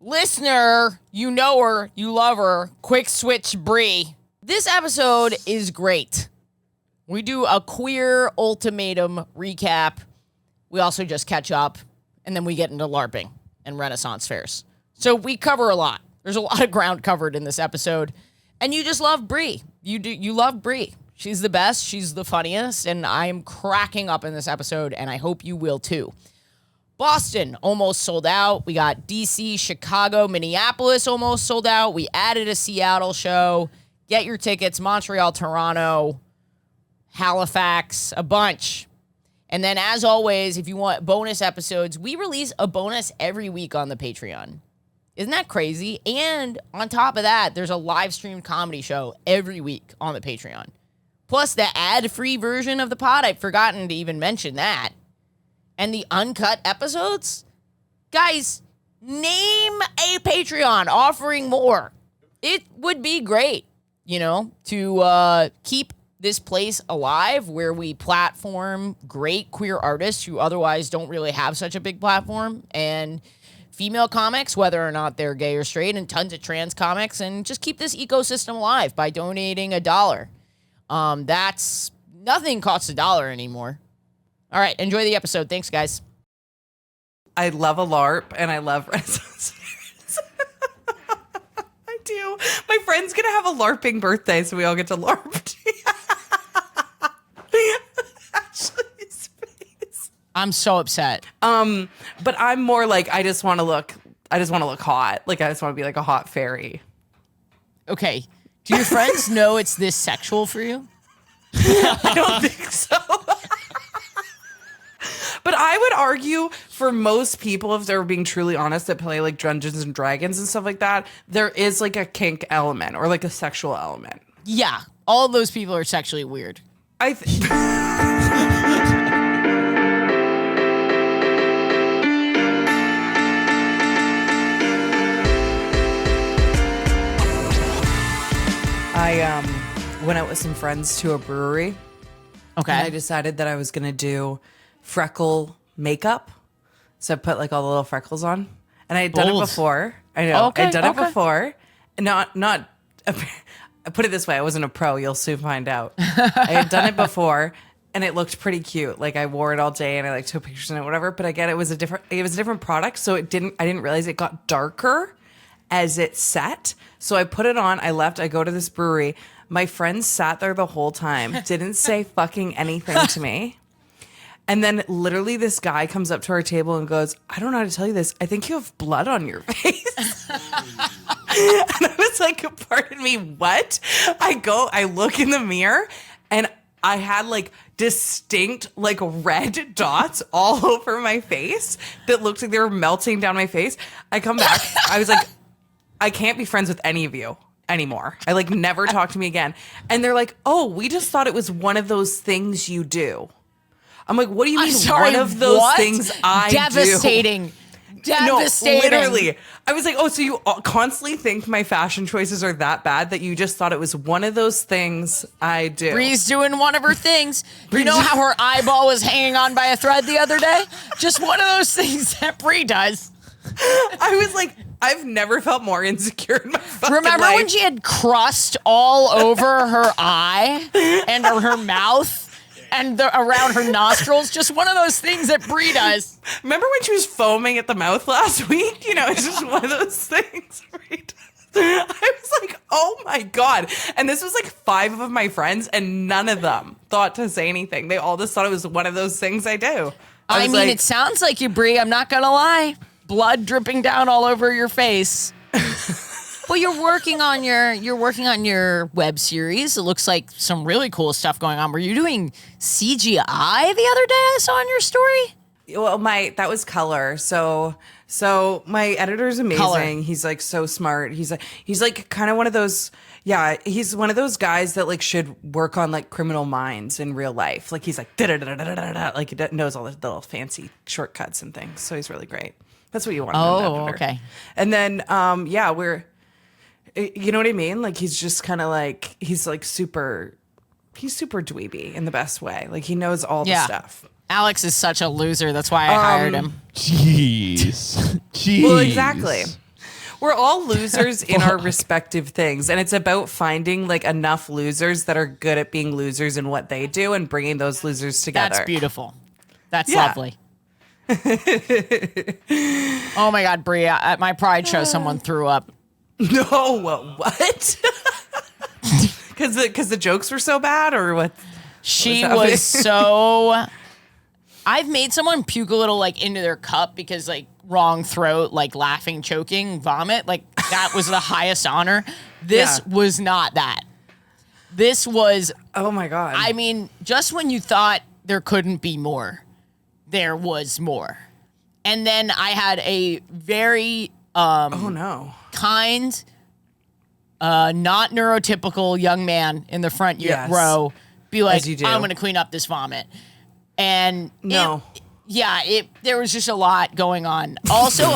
listener, you know her, you love her, quick switch Bree. This episode is great. We do a queer ultimatum recap. We also just catch up, and then we get into LARPing and Renaissance fairs. So we cover a lot. There's a lot of ground covered in this episode, and you just love Bree. You love Bree. She's the best. She's the funniest, and I'm cracking up in this episode, and I hope you will too. Boston almost sold out. We got DC, Chicago, Minneapolis almost sold out. We added a Seattle show. Get your tickets. Montreal, Toronto, Halifax, a bunch. And then, as always, if you want bonus episodes, we release a bonus every week on the Patreon. Isn't that crazy? And on top of that, there's a live streamed comedy show every week on the Patreon. Plus the ad-free version of the pod. I've forgotten to even mention that. And the uncut episodes. Guys, name a Patreon offering more. It would be great, to keep this place alive where we platform great queer artists who otherwise don't really have such a big platform, and female comics, whether or not they're gay or straight, and tons of trans comics, and just keep this ecosystem alive by donating $1. That's nothing costs $1 anymore. All right, enjoy the episode. Thanks, guys. I love a LARP and I love Renaissance fairs. I do. My friend's gonna have a LARPing birthday, so we all get to LARP. Ashley's face. I'm so upset. But I'm more like I just want to look hot. Like I just want to be like a hot fairy. Okay. Do your friends know it's this sexual for you? I don't think so. But I would argue for most people, if they're being truly honest, that play like Dungeons and Dragons and stuff like that, there is like a kink element or like a sexual element. Yeah. All of those people are sexually weird. I went out with some friends to a brewery. Okay. And I decided that I was going to do freckle makeup. So I put like all the little freckles on. And I had done it before. I know. Okay, I'd done it before. Not I put it this way, I wasn't a pro, you'll soon find out. I had done it before and it looked pretty cute. Like I wore it all day and I like took pictures in it, whatever. But again, it was a different product, so I didn't realize it got darker as it set. So I put it on, I left, I go to this brewery. My friends sat there the whole time, didn't say fucking anything to me. And then literally this guy comes up to our table and goes, I don't know how to tell you this. I think you have blood on your face. And I was like, pardon me, what? I look in the mirror and I had like distinct like red dots all over my face that looked like they were melting down my face. I come back. I was like, I can't be friends with any of you anymore. I like never talk to me again. And they're like, oh, we just thought it was one of those things you do. I'm like, what do you mean one of those things I do? Devastating. No, literally. I was like, oh, so you constantly think my fashion choices are that bad that you just thought it was one of those things I do. Bree's doing one of her things. You know how her eyeball was hanging on by a thread the other day? Just one of those things that Bree does. I was like, I've never felt more insecure in my fucking Remember life. when she had crust all over her eye and her mouth? And around her nostrils, just one of those things that Bree does. Remember when she was foaming at the mouth last week? It's just one of those things Bree does. I was like, oh my God. And this was like 5 of my friends, and none of them thought to say anything. They all just thought it was one of those things I do. I mean, it sounds like you, Bree. I'm not going to lie. Blood dripping down all over your face. Well, you're working on your web series. It looks like some really cool stuff going on. Were you doing CGI the other day? I saw on your story. Well, that was color. So my editor's amazing. Color. He's like so smart. He's like kind of one of those. Yeah, he's one of those guys that like should work on like Criminal Minds in real life. Like he's like da-da-da-da-da-da-da, like he knows all the little fancy shortcuts and things. So he's really great. That's what you want. Oh, okay. And then you know what I mean? Like he's just kind of like he's super dweeby in the best way. Like he knows all the stuff. Alex is such a loser. That's why I hired him. Jeez. Well, exactly. We're all losers in our respective things, and it's about finding like enough losers that are good at being losers in what they do and bringing those losers together. That's beautiful. That's lovely. Oh my God, Brie, at my Pride show, someone threw up. No, what? Because the jokes were so bad, or what? She was so... I've made someone puke a little like into their cup because like wrong throat, like laughing, choking, vomit. Like that was the highest honor. This was not that. This was... Oh my God. I mean, just when you thought there couldn't be more, there was more. And then I had a very kind, not neurotypical young man in the front row be like, I'm going to clean up this vomit. And there was just a lot going on. Also,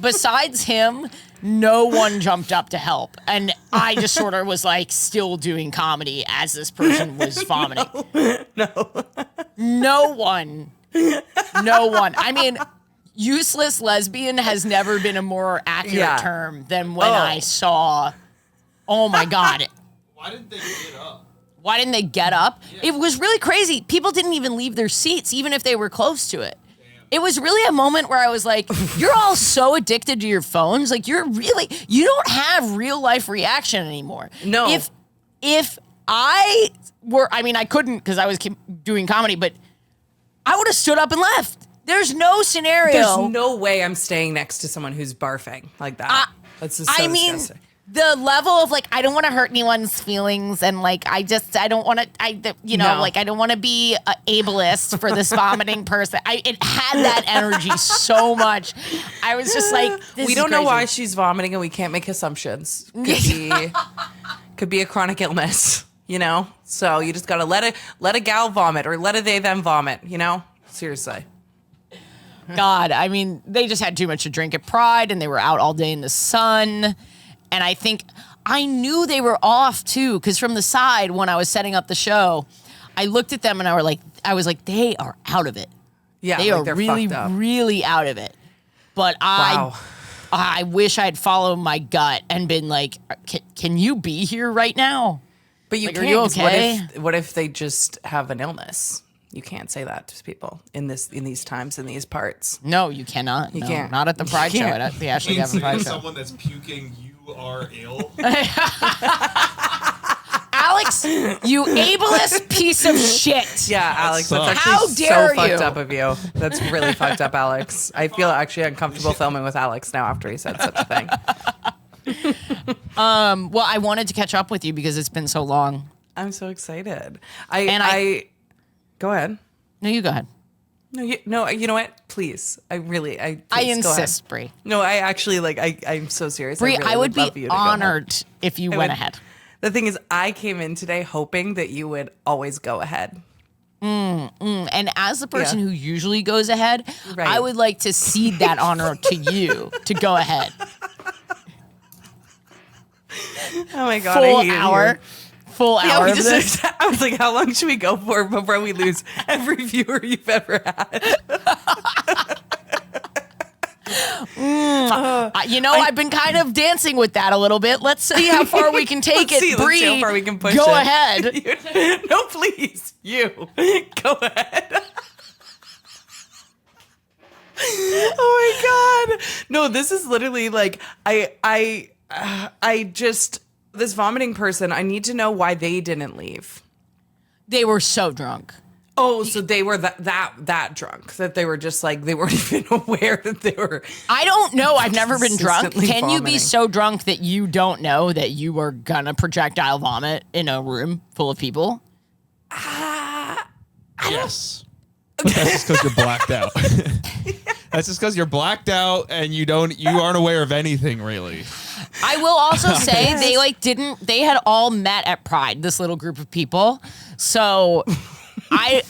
besides him, no one jumped up to help. And I just sort of was like still doing comedy as this person was vomiting. No one. I mean, useless lesbian has never been a more accurate term than when I saw, oh my God. Why didn't they get up? Why didn't they get up? Yeah. It was really crazy. People didn't even leave their seats, even if they were close to it. Damn. It was really a moment where I was like, you're all so addicted to your phones. Like, you don't have real life reaction anymore. No. If I were, I mean, I couldn't because I was doing comedy, but I would have stood up and left. There's no scenario. There's no way I'm staying next to someone who's barfing like that. That's just so disgusting. The level of like, I don't want to hurt anyone's feelings, and like, I don't want to, like, I don't want to be ableist for this vomiting person. It had that energy so much. I was just like, we don't know why she's vomiting, and we can't make assumptions. Could be a chronic illness, So you just gotta let a gal vomit, or let a they them vomit, Seriously. God, I mean, they just had too much to drink at Pride, and they were out all day in the sun. And I think I knew they were off too, because from the side when I was setting up the show, I looked at them and I was like, they are out of it. Yeah, they are really, really out of it. But I wish I'd followed my gut and been like, can you be here right now? But you like, can't. Are you okay? What if they just have an illness? You can't say that to people in these times, in these parts. No, you cannot. You can't. Not at the Pride show. At the Ashley Gavin Pride show. Someone that's puking, you are ill. Alex, you ableist piece of shit. Yeah, Alex, that's actually How dare so you? fucked up of you. That's really fucked up, Alex. I feel actually uncomfortable filming with Alex now after he said such a thing. Well, I wanted to catch up with you because it's been so long. I'm so excited. I go ahead. No, you go ahead. No, you know what? Please. I insist, Brie. No, I actually I'm so serious. Brie, I would love be you to honored if you went ahead. The thing is, I came in today hoping that you would always go ahead. And as the person who usually goes ahead, right. I would like to cede that honor to you to go ahead. Oh my God. Full hour of this. I was like, how long should we go for before we lose every viewer you've ever had? I've been kind of dancing with that a little bit. Let's see how far we can take it. Bree, let's see how far we can push go it. ahead. No, please. You. Go ahead. Oh my God. No, this is literally like, this vomiting person, I need to know why they didn't leave. They were so drunk. Oh, so they were that drunk that they were just like, they weren't even aware that they were. I don't know. I've never been drunk. Can vomiting. You be so drunk that you don't know that you were gonna projectile vomit in a room full of people? Yes. But that's just because you're blacked out. That's just because you're blacked out and you aren't aware of anything really. I will also say they had all met at Pride, this little group of people. So I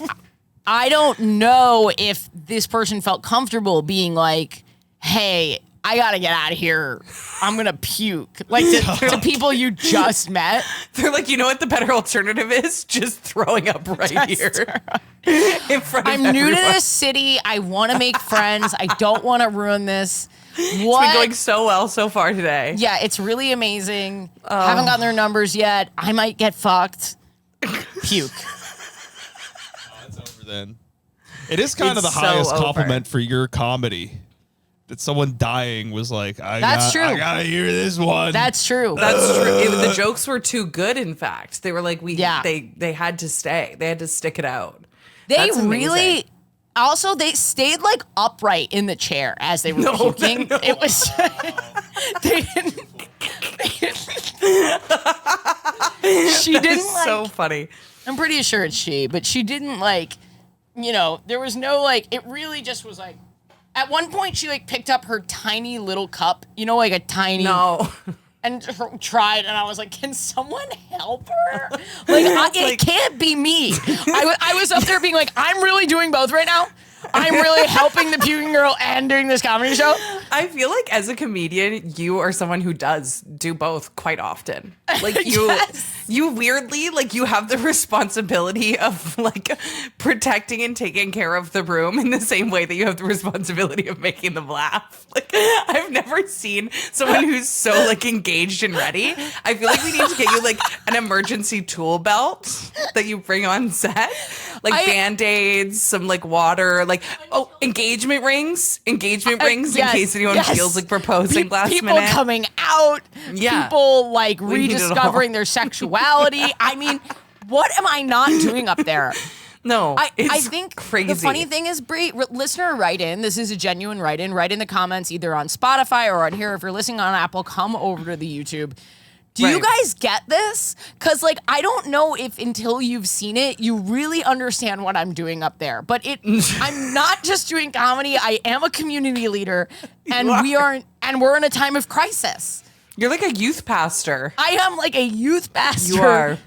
don't know if this person felt comfortable being like, hey, I gotta get out of here. I'm gonna puke. Like to people you just met. They're like, you know what the better alternative is? Just throwing up right here. In front of I'm new to this city. I want to make friends. I don't want to ruin this. What? It's been going so well so far today. Yeah, it's really amazing. Haven't gotten their numbers yet. I might get fucked. Puke. It's over then. It is kind of the It's so highest over. compliment for your comedy. That someone dying was like, That's true. I gotta hear this one. That's true. That's true. The jokes were too good. In fact, they were like Yeah. They had to stay. They had to stick it out. They That's amazing. really. Also, they stayed like upright in the chair as they were puking. no. It was. They didn't. She didn't It's like. so funny. I'm pretty sure it's she, but she didn't like. There was no like. It really just was like. At one point, she like picked up her tiny little cup. Like a tiny. No. And tried, and I was like, "Can someone help her? It can't be me." I was up there being like, "I'm really doing both right now. I'm really helping the puking girl and doing this comedy show." I feel like as a comedian, you are someone who does do both quite often. Like Yes. you weirdly, like you have the responsibility of like protecting and taking care of the room in the same way that you have the responsibility of making them laugh. Like I've never seen someone who's so like engaged and ready. I feel like we need to get you like an emergency tool belt that you bring on set. Like Band-Aids, some like water, like engagement rings in yes, case anyone yes. feels like proposing last people minute. coming out, Yeah. people like We need it all. rediscovering their sexuality. I mean, what am I not doing up there? No, I it's think crazy. the funny thing is, Brie, listener, write in. This is a genuine write in. Write in the comments either on Spotify or on here. If you're listening on Apple, come over to the YouTube. Do you Right. guys get this? Because, like, I don't know if until you've seen it, you really understand what I'm doing up there. But I'm not just doing comedy. I am a community leader, and we're in a time of crisis. You're like a youth pastor. I am like a youth pastor You are.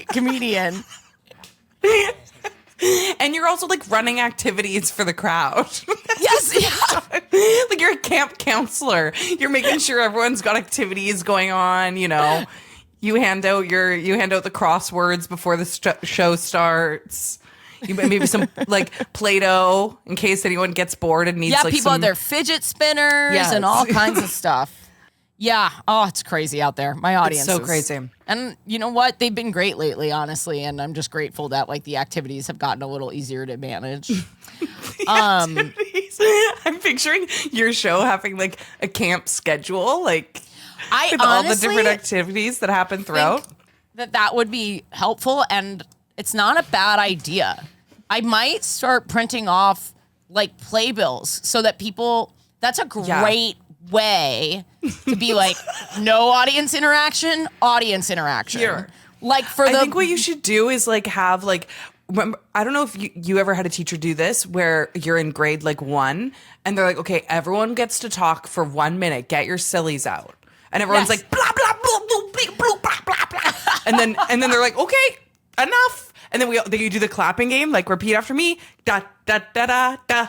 / comedian. And you're also like running activities for the crowd. Yes, yeah. Like you're a camp counselor. You're making sure everyone's got activities going on, You hand out the crosswords before the show starts. You maybe some like Play-Doh in case anyone gets bored and needs Yeah, like people some have their fidget spinners Yes. and all kinds of stuff. Yeah. Oh, it's crazy out there. My audience so is- crazy. And you know what? They've been great lately, honestly. And I'm just grateful that like the activities have gotten a little easier to manage. activities. I'm picturing your show having like a camp schedule, like I with all the honestly different activities that happen throughout. think that would be helpful, and it's not a bad idea. I might start printing off like playbills so that people. That's a great way to be like no audience interaction. Sure. Like for I think what you should do is like have like remember, I don't know if you ever had a teacher do this where you're in grade like 1 and they're like, okay, everyone gets to talk for 1 minute. Get your sillies out. And everyone's Yes. like blah blah blah blah blah blah blah blah. And then they're like, okay, enough. And then you do the clapping game, like repeat after me, da da da da da.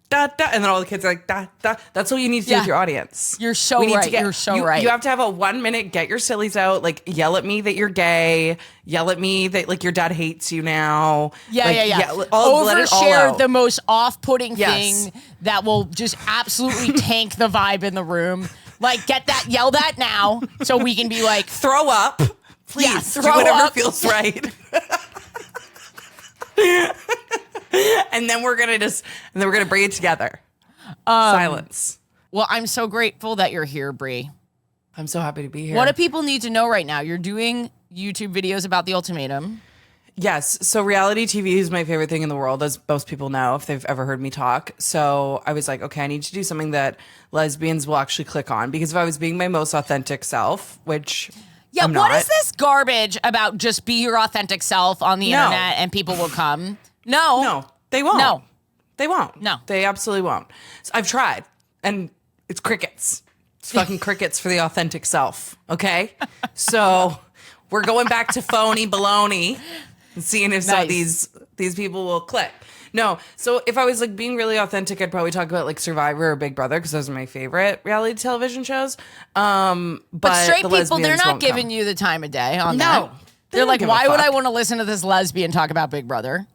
Da, da, and then all the kids are like, da, da. That's what you need to do with your audience. You're so We need to right. You're so you, right. You have to have a 1 minute, get your sillies out, like yell at me that you're gay, yell at me that like your dad hates you now. Yeah, like, yeah. let it all Overshare out. the most off-putting Yes. thing that will just absolutely tank the vibe in the room. Like, yell that now, so we can be like, Throw up. Please Yeah, do throw whatever up. feels right. And then we're gonna bring it together. Silence. well, I'm so grateful that you're here, Brie. I'm so happy to be here. What do people need to know right now? You're doing YouTube videos about the Ultimatum. Yes. So reality TV is my favorite thing in the world, as most people know if they've ever heard me talk. So I was like, okay, I need to do something that lesbians will actually click on, because if I was being my most authentic self, which Yeah, I'm what not, is this garbage about just be your authentic self on the No. internet and people will come? No. No, they won't. No. They won't. No. They absolutely won't. So I've tried, and it's crickets. It's fucking crickets for the authentic self. Okay? So we're going back to phony baloney and seeing if some of Nice. these people will click. No. So if I was like being really authentic, I'd probably talk about like Survivor or Big Brother, because those are my favorite reality television shows. But Straight the people, they're lesbians not won't giving come. you the time of day on No. that. They They're don't like, give a why would I fuck. want to listen to this lesbian talk about Big Brother?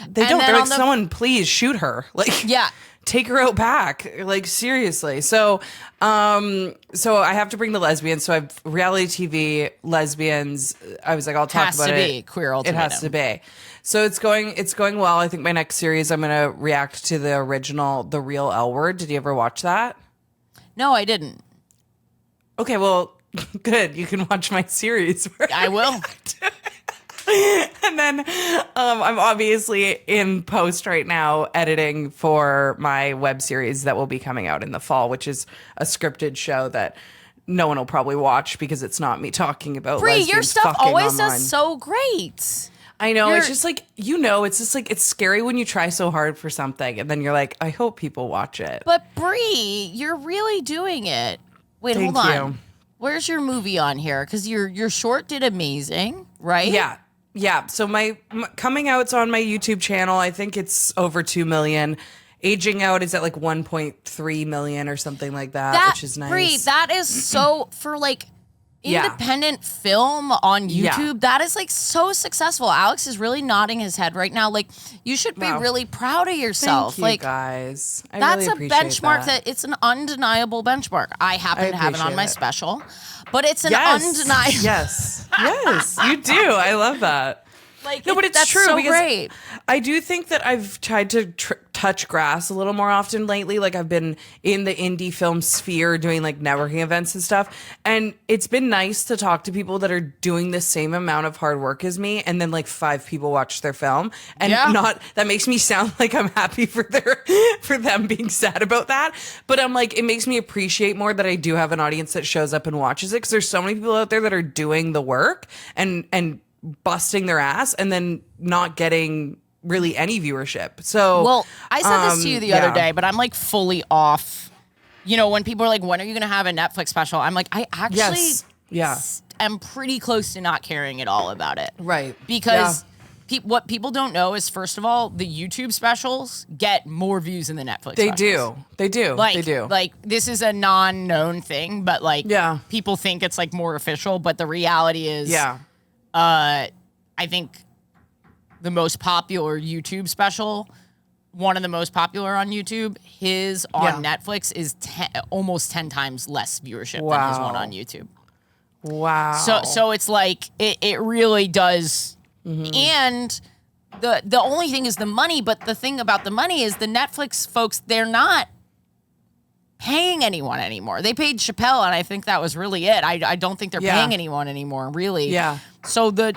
They And don't. then They're like, on the- someone please shoot her. Like, Yeah. take her out back. Like, seriously. So I have to bring the lesbians. So I have reality TV, lesbians. I was like, I'll talk about it. Has to be Queer Ultimatum. It has to be. So it's going well. I think my next series, I'm going to react to the original, The Real L Word. Did you ever watch that? No, I didn't. Okay, well, good. You can watch my series. I will. And then I'm obviously in post right now editing for my web series that will be coming out in the fall, which is a scripted show that no one will probably watch because it's not me talking about Bree, lesbians your stuff fucking always online. does so great. I know. It's just like, it's just like, it's scary when you try so hard for something and then you're like, I hope people watch it. But Bree, you're really doing it. Wait, Thank hold on. you. Where's your movie on here? Because your short did amazing, right? Yeah. So my coming out's on my YouTube channel. I think it's over 2 million. Aging Out is at like 1.3 million or something like that, which is nice. Bree, that is so for like independent film on YouTube. Yeah. That is like so successful. Alex is really nodding his head right now. Like you should be really proud of yourself. Thank you, like guys. I that's really a appreciate benchmark that it's an undeniable benchmark. I happen to have it on my special, but it's an undeniable. Yes, you do. I love that. Like No, but it's that's true so because great. I do think that I've tried to touch grass a little more often lately. Like I've been in the indie film sphere doing like networking events and stuff. And it's been nice to talk to people that are doing the same amount of hard work as me. And then like 5 people watch their film and that makes me sound like I'm happy for them being sad about that. But I'm like, it makes me appreciate more that I do have an audience that shows up and watches it. Cause there's so many people out there that are doing the work and busting their ass and then not getting really any viewership. So, well, I said this to you the other day, but I'm like fully off. You know, when people are like, when are you going to have a Netflix special? I'm like, I actually am pretty close to not caring at all about it. Right. Because what people don't know is, first of all, the YouTube specials get more views than the Netflix specials. They do. Like, they do. Like, this is a non-known thing, but like, people think it's like more official, but the reality is, I think the most popular YouTube special, one of the most popular on YouTube, his on Netflix is almost 10 times less viewership than his one on YouTube. Wow. So it's like it really does. And the only thing is the money, but the thing about the money is the Netflix folks, they're not paying anyone anymore. They paid Chappelle, and I think that was really it. I don't think they're paying anyone anymore, really. Yeah. So the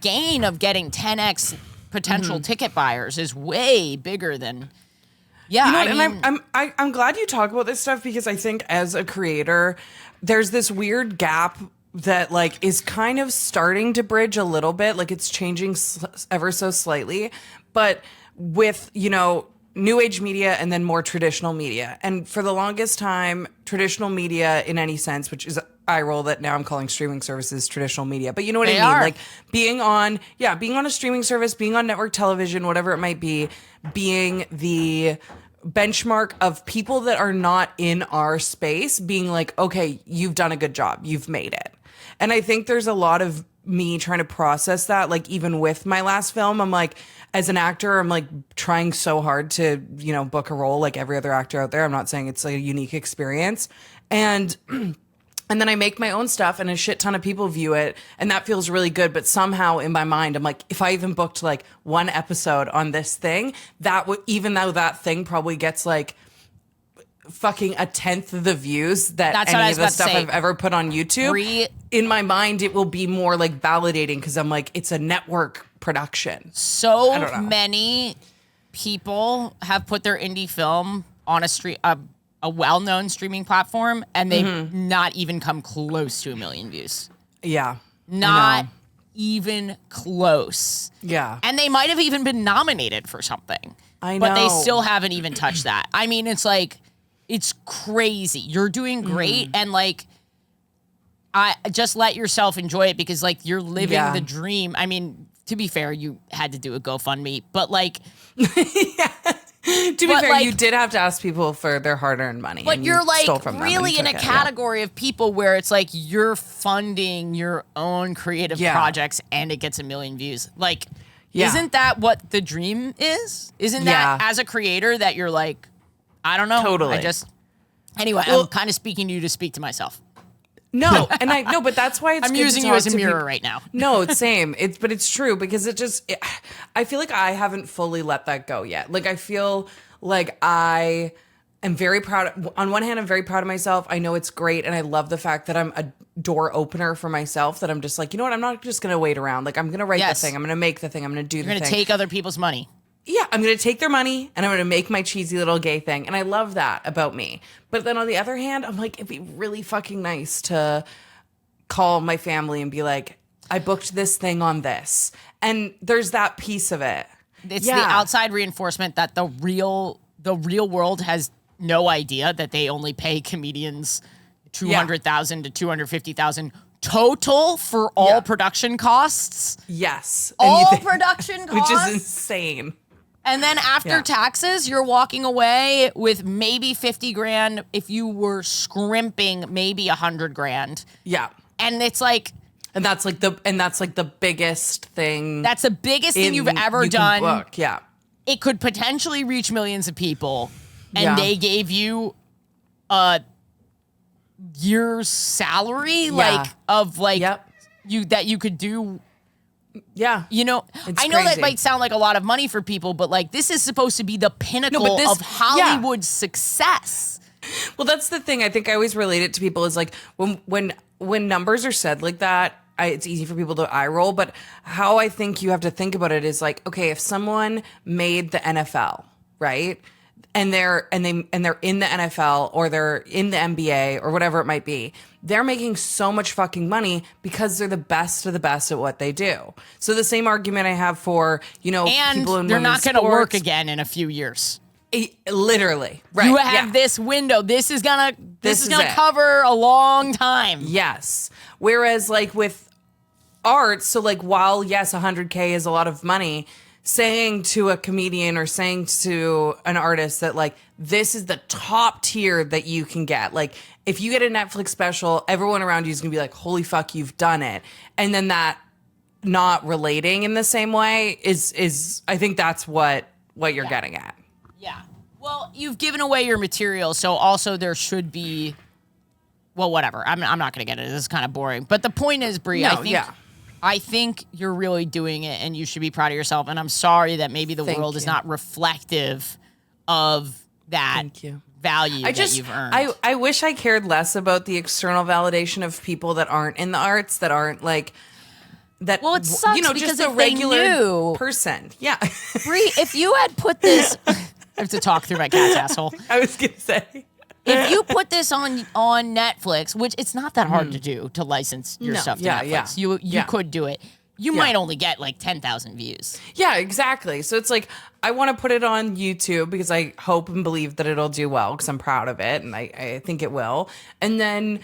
gain of getting 10x potential ticket buyers is way bigger than. Yeah, you know, and I'm glad you talk about this stuff because I think as a creator, there's this weird gap that like is kind of starting to bridge a little bit. Like it's changing ever so slightly, but with new age media and then more traditional media. And for the longest time, traditional media in any sense, which is eye roll that now I'm calling streaming services traditional media. But you know what I mean? Like being on a streaming service, being on network television, whatever it might be, being the benchmark of people that are not in our space, being like, okay, you've done a good job. You've made it. And I think there's a lot of me trying to process that. Like even with my last film, I'm like, as an actor, I'm like trying so hard to, book a role like every other actor out there. I'm not saying it's like a unique experience. And then I make my own stuff and a shit ton of people view it. And that feels really good. But somehow in my mind, I'm like, if I even booked like one episode on this thing, that would, even though that thing probably gets like fucking 1/10 of the views that any of the stuff I've ever put on YouTube, in my mind, it will be more like validating because I'm like, it's a network production. So many people have put their indie film on a well-known streaming platform, and they've not even come close to 1 million views. Yeah. Not even close. Yeah. And they might have even been nominated for something. I know. But they still haven't even touched that. I mean, it's like, it's crazy. You're doing great, and like, I just let yourself enjoy it because like you're living the dream. I mean, to be fair, you had to do a GoFundMe, but like, To be fair, like, you did have to ask people for their hard-earned money. But you're like really in a category of people where it's like you're funding your own creative projects and it gets 1 million views. Like, Yeah. Isn't that what the dream is? Isn't that as a creator that you're like, I don't know. Totally. Anyway, I'm kind of speaking to you to speak to myself. No, but that's why it's I'm good using to you talk as a to mirror people. right now. No, it's same. But it's true because I feel like I haven't fully let that go yet. Like I feel like I am very proud. On one hand, I'm very proud of myself. I know it's great, and I love the fact that I'm a door opener for myself. That I'm just like, you know what? I'm not just gonna wait around. Like I'm gonna write the thing. I'm gonna make the thing. I'm gonna do the thing. You're gonna take other people's money. Yeah, I'm going to take their money and I'm going to make my cheesy little gay thing. And I love that about me. But then on the other hand, I'm like, it'd be really fucking nice to call my family and be like, I booked this thing on this. And there's that piece of it. It's the outside reinforcement that the real world has no idea that they only pay comedians $200,000 to $250,000 total for all production costs. Yes. All production costs. Which is insane. And then after taxes, you're walking away with maybe 50 grand. If you were scrimping, maybe 100 grand. Yeah. And it's like, and that's like the biggest thing. That's the biggest thing you've ever done. Book. Yeah. It could potentially reach millions of people. And they gave you a year's salary, you that you could do. Yeah. You know, it's I know crazy. that might sound like a lot of money for people, but like this is supposed to be the pinnacle of Hollywood success. Well, that's the thing. I think I always relate it to people is like when numbers are said like that, it's easy for people to eye roll. But how I think you have to think about it is like, okay, if someone made the NFL, right? And they're in the NFL or they're in the NBA or whatever it might be, they're making so much fucking money because they're the best of the best at what they do. So the same argument I have for, and people in they're not going to work sports, again in a few years. Literally, right? You have this window. This is gonna it. cover a long time. Yes. Whereas like with art, so like while yes, 100K is a lot of money, saying to a comedian or saying to an artist that like this is the top tier that you can get. Like if you get a Netflix special, everyone around you is gonna be like, holy fuck, you've done it. And then that not relating in the same way is I think that's what you're getting at. Yeah. Well, you've given away your material, so also there should be. Well, whatever. I'm not going to get it. This is kind of boring. But the point is, Bree, I think you're really doing it, and you should be proud of yourself. And I'm sorry that maybe the world is not reflective of that value that you've earned. I wish I cared less about the external validation of people that aren't in the arts, that aren't like. That, well, it sucks because just a if regular they knew, person. Yeah. Bree, if you had put this, I have to talk through my cat's asshole. I was gonna say, if you put this on Netflix, which it's not that hard to do to license your stuff to Netflix, you could do it. You might only get like 10,000 views. Yeah, exactly. So it's like I want to put it on YouTube because I hope and believe that it'll do well because I'm proud of it and I think it will, and then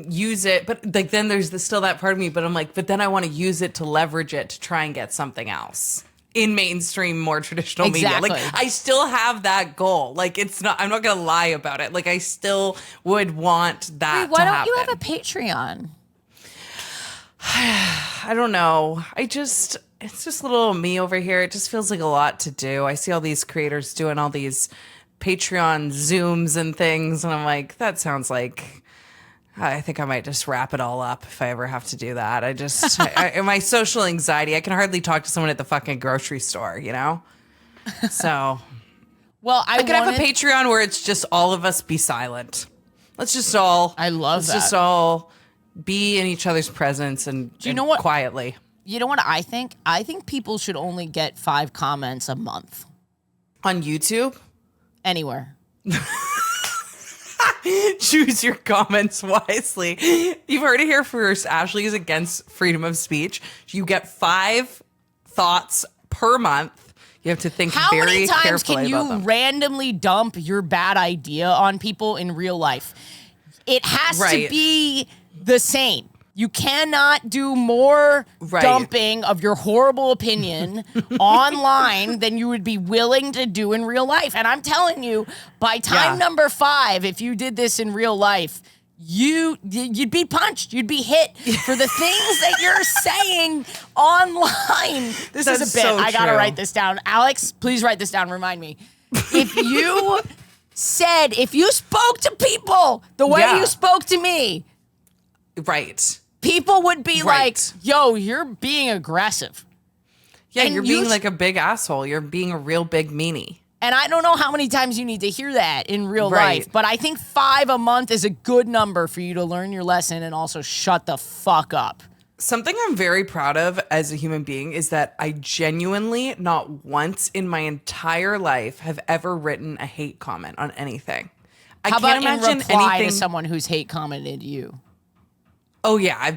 use it. But like then there's still that part of me, but I'm like, but then I want to use it to leverage it to try and get something else in mainstream, more traditional media. Like I still have that goal. Like I'm not going to lie about it. Like I still would want that Why to don't happen. you have a Patreon? I don't know. It's just little me over here. It just feels like a lot to do. I see all these creators doing all these Patreon Zooms and things. And I'm like, that sounds like, I think I might just wrap it all up if I ever have to do that. My social anxiety, I can hardly talk to someone at the fucking grocery store, So, well, I could have a Patreon where it's just all of us be silent. Let's just all be in each other's presence and quietly. You know what I think? I think people should only get 5 comments a month. On YouTube? Anywhere. Choose your comments wisely. You've heard it here first. Ashley is against freedom of speech. You get 5 thoughts per month. You have to think How very many times carefully can about you them. randomly dump your bad idea on people in real life? It has to be the same. You cannot do more dumping of your horrible opinion online than you would be willing to do in real life. And I'm telling you, by time number 5, if you did this in real life, you'd be punched. You'd be hit for the things that you're saying online. This is a bit. So I got to true. write this down. Alex, please write this down. Remind me. If you spoke to people the way Yeah. you spoke to me, Right. people would be Right. like, yo, you're being aggressive. Yeah, And you're you being like a big asshole. You're being a real big meanie. And I don't know how many times you need to hear that in real Right. life, but I think 5 a month is a good number for you to learn your lesson and also shut the fuck up. Something I'm very proud of as a human being is that I genuinely, not once in my entire life, have ever written a hate comment on anything. I How can't about in imagine reply anything. to someone who's hate commented you? Oh yeah, I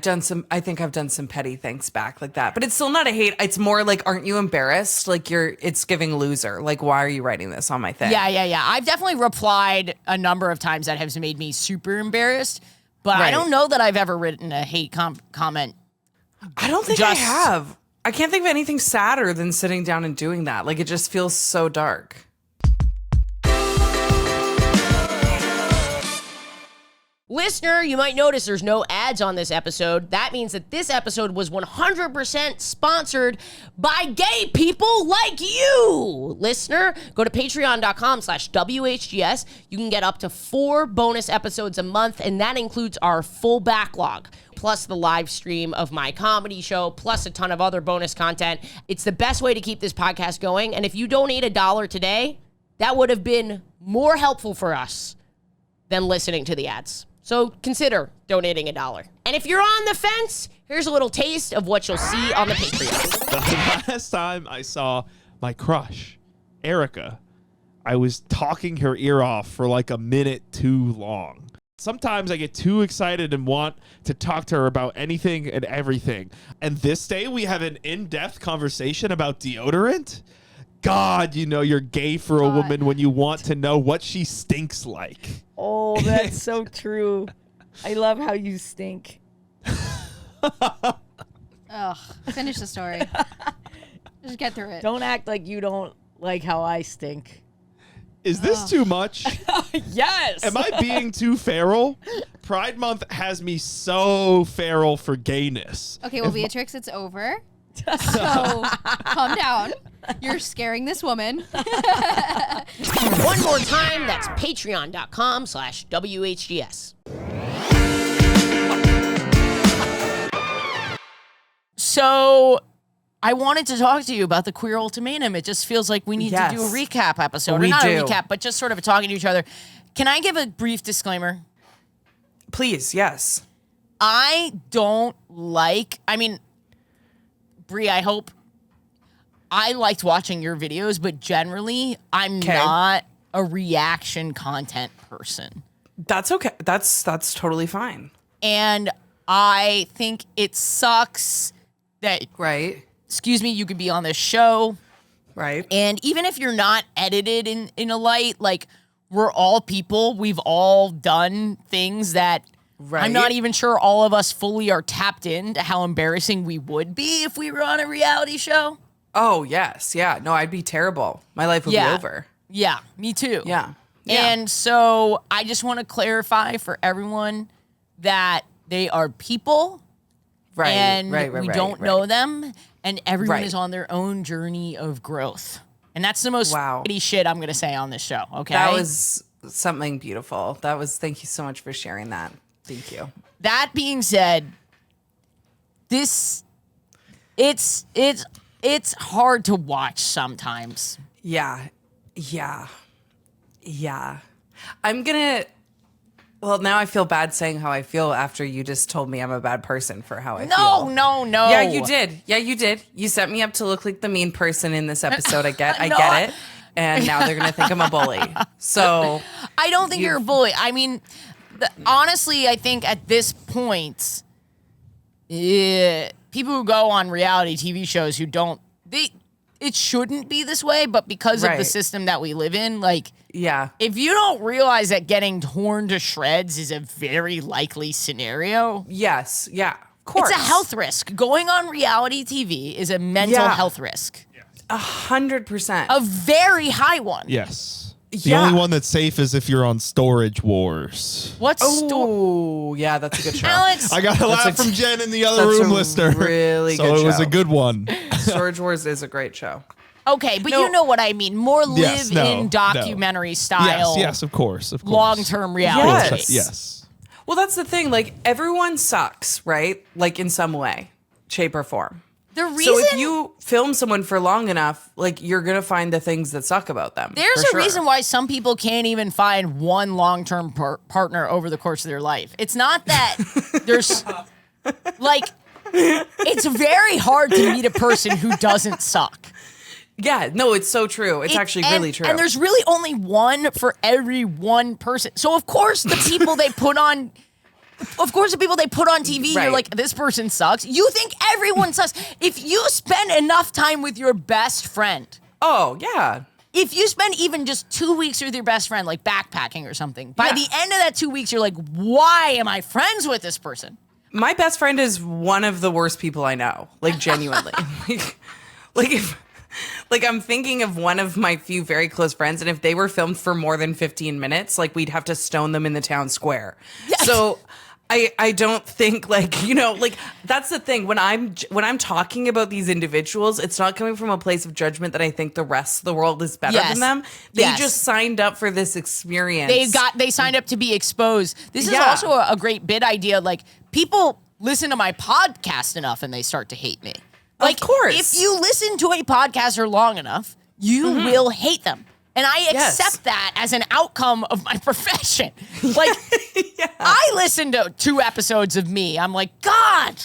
think I've done some petty things back like that. But it's still not a hate. It's more like, aren't you embarrassed? Like it's giving loser. Like, why are you writing this on my thing? Yeah. I've definitely replied a number of times that has made me super embarrassed, but I Right. don't know that I've ever written a hate comment. I don't think I Just- have. I can't think of anything sadder than sitting down and doing that. Like, it just feels so dark. Listener, you might notice there's no ads on this episode. That means that this episode was 100% sponsored by gay people like you. Listener, go to patreon.com/WHGS. You can get up to 4 bonus episodes a month, and that includes our full backlog, plus the live stream of my comedy show, plus a ton of other bonus content. It's the best way to keep this podcast going, and if you donate $1 today, that would have been more helpful for us than listening to the ads. So consider donating $1. And if you're on the fence, here's a little taste of what you'll see on the Patreon. The last time I saw my crush, Erica, I was talking her ear off for like a minute too long. Sometimes I get too excited and want to talk to her about anything and everything. And this day we have an in-depth conversation about deodorant. God, you know you're gay for a woman when you want to know what she stinks like. Oh, that's so true. I love how you stink. Ugh. Finish the story. Just get through it. Don't act like you don't like how I stink. Is this too much? Yes. Am I being too feral? Pride Month has me so feral for gayness. Okay, well, Beatrix, it's over. So calm down. You're scaring this woman. One more time, that's patreon.com/WHGS. So I wanted to talk to you about the Queer Ultimatum. It just feels like we need to do a Yes. recap episode. We or not do. a recap, but just sort of talking to each other. Can I give a brief disclaimer? Please, yes. I mean, Bree, I hope I liked watching your videos, but generally I'm 'Kay. not a reaction content person. That's okay. That's totally fine. And I think it sucks that, Right. excuse me, you could be on this show. Right. And even if you're not edited in a light, like, we're all people. We've all done things that Right. I'm not even sure all of us fully are tapped into how embarrassing we would be if we were on a reality show. Oh, yes. Yeah. No, I'd be terrible. My life would be over. Yeah, me too. Yeah. Yeah. And so I just want to clarify for everyone that they are people right. and right. we don't know them, and everyone Right. is on their own journey of growth. And that's the most Wow. shitty shit I'm going to say on this show, okay? That was something beautiful. Thank you so much for sharing that. Thank you. That being said, it's hard to watch sometimes. Yeah. Well, now I feel bad saying how I feel after you just told me I'm a bad person for how I feel. No. Yeah, you did. You set me up to look like the mean person in this episode. I get it. And now they're going to think I'm a bully. So I don't think you're a bully. I mean, honestly, I think at this point, people who go on reality TV shows who don't, it shouldn't be this way, but because of the Right. system that we live in, like, yeah. if you don't realize that getting torn to shreds is a very likely scenario, Yes. Yeah. Of course. it's a health risk. Going on reality TV is a mental Yeah. health risk. 100%. A very high one. Yes. The only one that's safe is if you're on Storage Wars. What's Oh, yeah, that's a good show. Alex? I got a laugh from Jen in the other that's room a listener. really so good it was show. a good one. Storage Wars is a great show. Okay, but you know what I mean. More Yes, live-in documentary style. Yes, of course. Long-term reality. Yes. Well, that's the thing. Like, everyone sucks, right? Like, in some way, shape, or form. The reason So if you film someone for long enough, like, you're going to find the things that suck about them. there's for a sure. reason why some people can't even find one long-term partner over the course of their life. It's not that there's like it's very hard to meet a person who doesn't suck. Yeah, no, it's so true. It's actually really true. And there's really only one for every one person. So of course the people they put on TV, you're Right. like, this person sucks. You think everyone sucks. If you spend enough time with your best friend, oh, yeah. if you spend even just 2 weeks with your best friend, like backpacking or something, by the end of that 2 weeks, you're like, why am I friends with this person? My best friend is one of the worst people I know. Like, genuinely. Like I'm thinking of one of my few very close friends, and if they were filmed for more than 15 minutes, like, we'd have to stone them in the town square. Yes. So I don't think, like, you know, like, that's the thing. When I'm talking about these individuals, it's not coming from a place of judgment that I think the rest of the world is better Yes. than them. They Yes. just signed up for this experience. They signed up to be exposed. This is Yeah. also a great bit idea. Like, people listen to my podcast enough and they start to hate me. Like, course. if you listen to a podcaster long enough, you will hate them. And I accept that as an outcome of my profession. Like, I listened to 2 episodes of me. I'm like, God,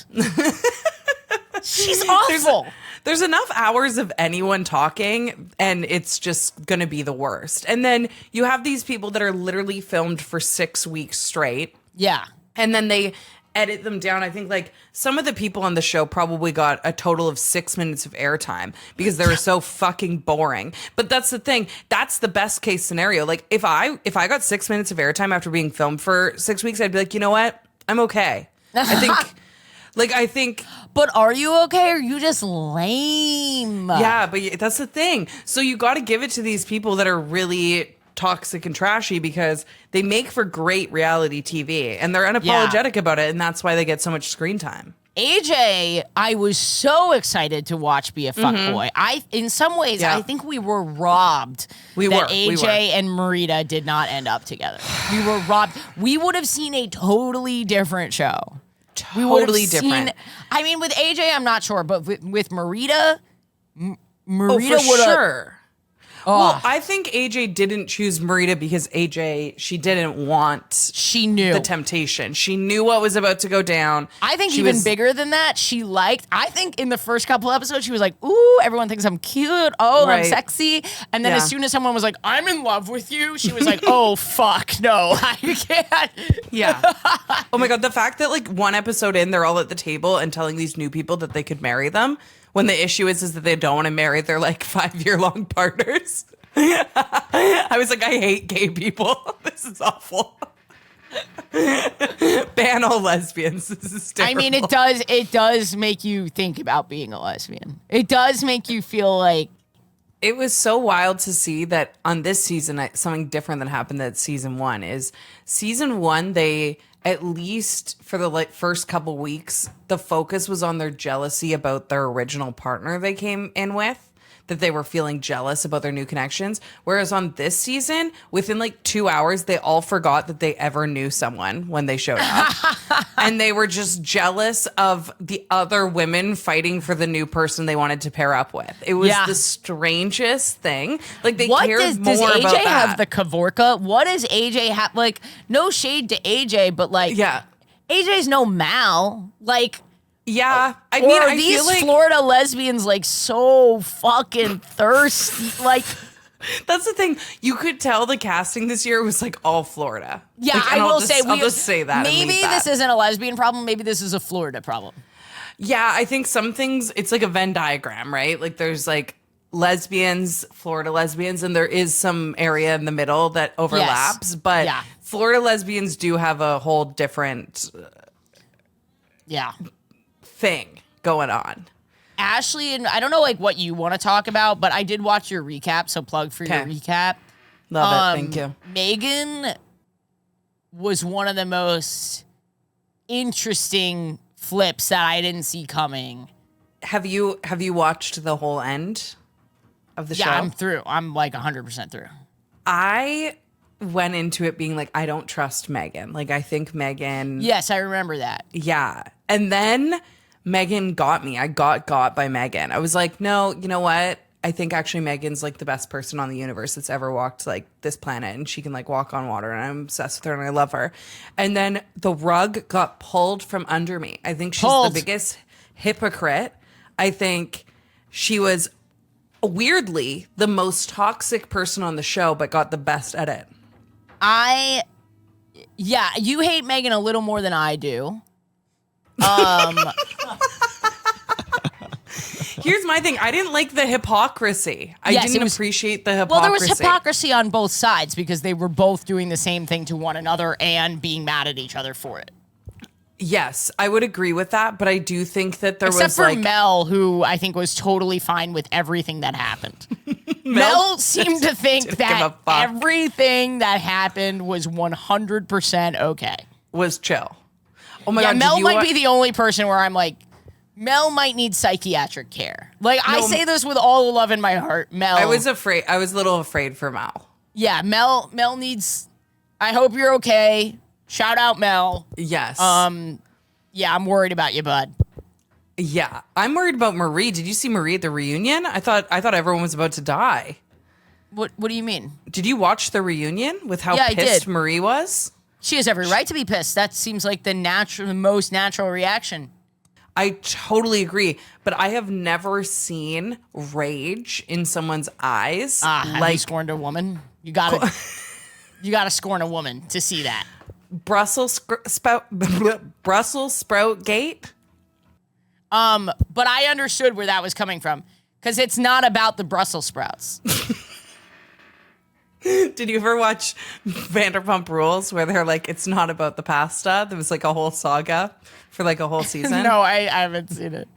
she's awful. There's enough hours of anyone talking, and it's just going to be the worst. And then you have these people that are literally filmed for 6 weeks straight, Yeah. and then they edit them down. I think, like, some of the people on the show probably got a total of 6 minutes of airtime because they were so fucking boring. But that's the thing. That's the best case scenario. Like, if I got 6 minutes of airtime after being filmed for 6 weeks, I'd be like, you know what? I'm okay. I think But are you okay, or are you just lame? yeah, but that's the thing. So you got to give it to these people that are really toxic and trashy because they make for great reality TV, and they're unapologetic about it, and that's why they get so much screen time. AJ, I was so excited to watch be a fuckboy. In some ways, Yeah. I think we were robbed We that were. AJ and Marita did not end up together. We were robbed. We would have seen a totally different show. We would have Totally seen- different. I mean, with AJ, I'm not sure, but with Marita, Oh, Marita for would have. sure. Well, I think AJ didn't choose Marita because she didn't want She knew. the temptation. She knew what was about to go down. I think She even was- bigger than that, I think in the first couple episodes, she was like, ooh, everyone thinks I'm cute. Oh, I'm Right. sexy. And then Yeah. as soon as someone was like, I'm in love with you, she was like, oh, fuck, no, I can't. Yeah. Oh my God. The fact that, like, one episode in, they're all at the table and telling these new people that they could marry them when the issue is that they don't want to marry their, like, 5-year-long partners. I was like, I hate gay people. This is awful. Ban all lesbians. This is terrible. I mean, it does make you think about being a lesbian. It does make you feel like, It was so wild to see that on this season, something different than happened at season 1 is season 1, they, at least for the first couple weeks, the focus was on their jealousy about their original partner they came in with, that they were feeling jealous about their new connections. Whereas on this season, within like 2 hours, they all forgot that they ever knew someone when they showed up. And they were just jealous of the other women fighting for the new person they wanted to pair up with. It was the strangest thing. Like, they what cared does more AJ about that. have the Kavorka? What does AJ have? Like, no shade to AJ, but like, Yeah. AJ's no Mal. Like, Yeah. I or mean, are I these feel like Florida lesbians like so fucking thirsty? Like, that's the thing. You could tell the casting this year was like all Florida. yeah, Like, I and will I'll say, I'll just say that. and maybe leave that. this isn't a lesbian problem. Maybe this is a Florida problem. Yeah, I think some things, it's like a Venn diagram, right? Like, there's like lesbians, Florida lesbians, and there is some area in the middle that overlaps. But Yeah. Florida lesbians do have a whole different Yeah. thing going on. Ashley, and I don't know like what you want to talk about, but I did watch your recap, so plug for your Okay. recap. Love it. Thank you. Megan was one of the most interesting flips that I didn't see coming. Have you watched the whole end of the show? Yeah, I'm through. I'm like 100% through. I went into it being like, I don't trust Megan. Like, I think Megan. Yes, I remember that. Yeah. And then Megan got me. I got by Megan. I was like, no, you know what? I think actually Megan's like the best person on the universe that's ever walked like this planet, and she can like walk on water, and I'm obsessed with her and I love her. And then the rug got pulled from under me. I think she's the biggest hypocrite. I think she was weirdly the most toxic person on the show, but got the best at it. Yeah, you hate Megan a little more than I do. Here's my thing. I didn't like the hypocrisy. I didn't appreciate the hypocrisy. Well, there was hypocrisy on both sides because they were both doing the same thing to one another and being mad at each other for it. Yes, I would agree with that, but I do think that there Except was for like Mel, who I think was totally fine with everything that happened. Mel seemed to think that everything that happened was 100% okay. Was chill. Oh my God, God. Mel might be the only person where I'm like, Mel might need psychiatric care. Like, I say this with all the love in my heart. Mel. I was afraid. I was a little afraid for Mel. Yeah, Mel needs, I hope you're okay. Shout out, Mel. Yes. Yeah, I'm worried about you, bud. Yeah, I'm worried about Marie. Did you see Marie at the reunion? I thought everyone was about to die. What do you mean? Did you watch the reunion with how I pissed did. Marie was? She has every right to be pissed. That seems like the most natural reaction. I totally agree, but I have never seen rage in someone's eyes. Have you scorned a woman? You gotta scorn a woman to see that. Brussels sprout gate. But I understood where that was coming from because it's not about the Brussels sprouts. Did you ever watch Vanderpump Rules where they're like, it's not about the pasta? There was like a whole saga for like a whole season. No, I haven't seen it.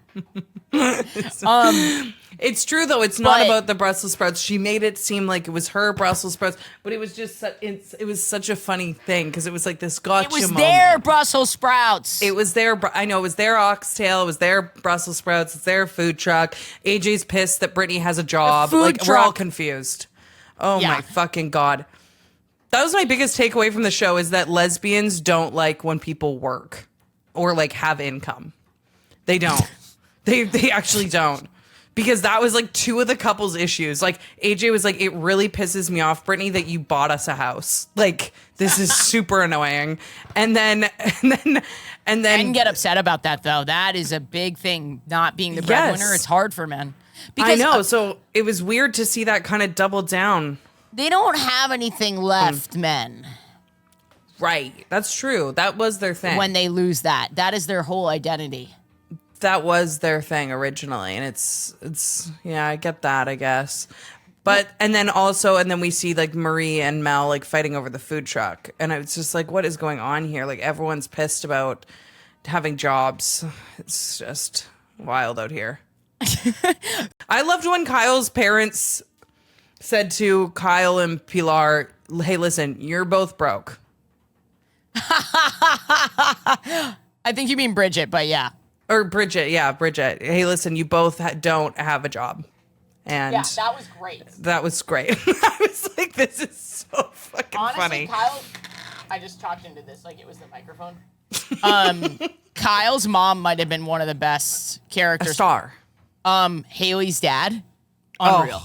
It's true though. It's not about the Brussels sprouts. She made it seem like it was her Brussels sprouts, but it was just it was such a funny thing because it was like this gotcha moment. It was their Brussels sprouts. It was their. I know it was their oxtail. It was their Brussels sprouts. It's their food truck. AJ's pissed that Brittany has a job. We're all confused. Oh my fucking God. That was my biggest takeaway from the show is that lesbians don't like when people work or like have income. They don't. They actually don't. Because that was like two of the couple's issues. Like AJ was like, it really pisses me off, Brittany, that you bought us a house. Like this is super annoying. And then I can get upset about that though. That is a big thing. Not being the breadwinner, it's hard for men. Because, I know. So it was weird to see that kind of double down. They don't have anything left, men. Right. That's true. That was their thing. When they lose that. That is their whole identity. That was their thing originally. And it's yeah, I get that, I guess. But, and then we see like Marie and Mel like fighting over the food truck. And it's just like, what is going on here? Like everyone's pissed about having jobs. It's just wild out here. I loved when Kyle's parents said to Kyle and Pilar, hey, listen, you're both broke. I think you mean Bridget, but yeah. Or Bridget, yeah, Bridget. Hey, listen, you both don't have a job. And yeah, that was great. That was great. I was like, this is so fucking funny. Kyle, I just talked into this like it was the microphone. Kyle's mom might have been one of the best characters. A star. Haley's dad, unreal.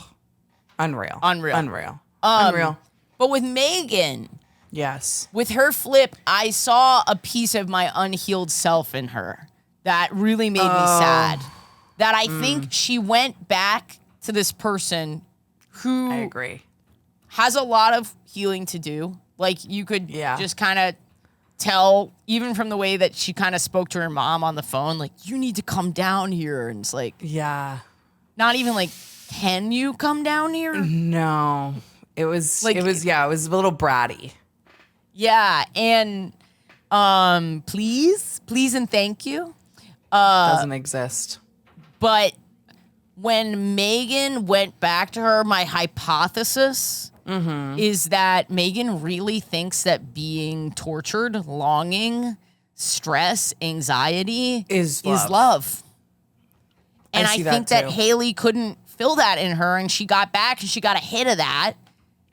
Oh, unreal. But with Megan, yes, with her flip, I saw a piece of my unhealed self in her that really made me sad. That I think she went back to this person who I agree has a lot of healing to do. Like you could just kind of tell, even from the way that she kind of spoke to her mom on the phone, like, you need to come down here. And it's like, not even like, can you come down here? No, it was like, it was a little bratty. Yeah. And, please and thank you. Doesn't exist. But when Megan went back to her, my hypothesis is that Megan really thinks that being tortured, longing, stress, anxiety Is love. And I see think that that too. Haley couldn't feel that in her, and she got back and she got a hit of that,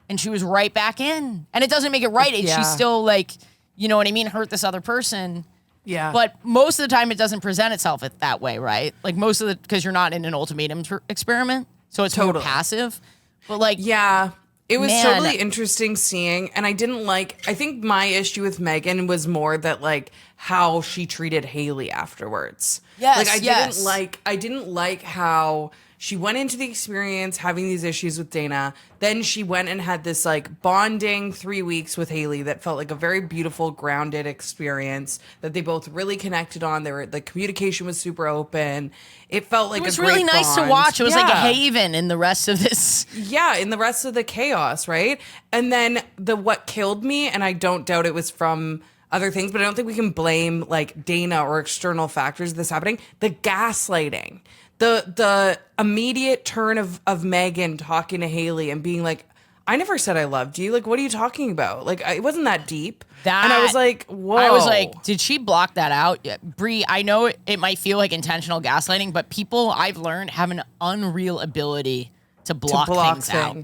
and she was right back in. And it doesn't make it right. Yeah. She's still like, you know what I mean, hurt this other person. Yeah. But most of the time, it doesn't present itself that way, right? Like most of the, because you're not in an ultimatum experiment, so it's more Totally. passive. But like, Yeah. It was Man. totally interesting seeing, and I think my issue with Megan was more that like how she treated Haley afterwards. Yes, Like yes. I didn't like how she went into the experience having these issues with Dana. Then she went and had this like bonding 3 weeks with Haley that felt like a very beautiful, grounded experience that they both really connected on. The communication was super open. It felt like it was a great really nice to bond. watch. It was like a Yeah. haven in the rest of this. Yeah, in the rest of the chaos, right? And then what killed me, and I don't doubt it was from other things, but I don't think we can blame like Dana or external factors of this happening. The gaslighting, the immediate turn of Megan talking to Haley and being like, I never said I loved you. Like, what are you talking about? Like, it wasn't that deep. And I was like, whoa. I was like, did she block that out? Yeah, Bree, I know it might feel like intentional gaslighting, but people I've learned have an unreal ability to block, things out.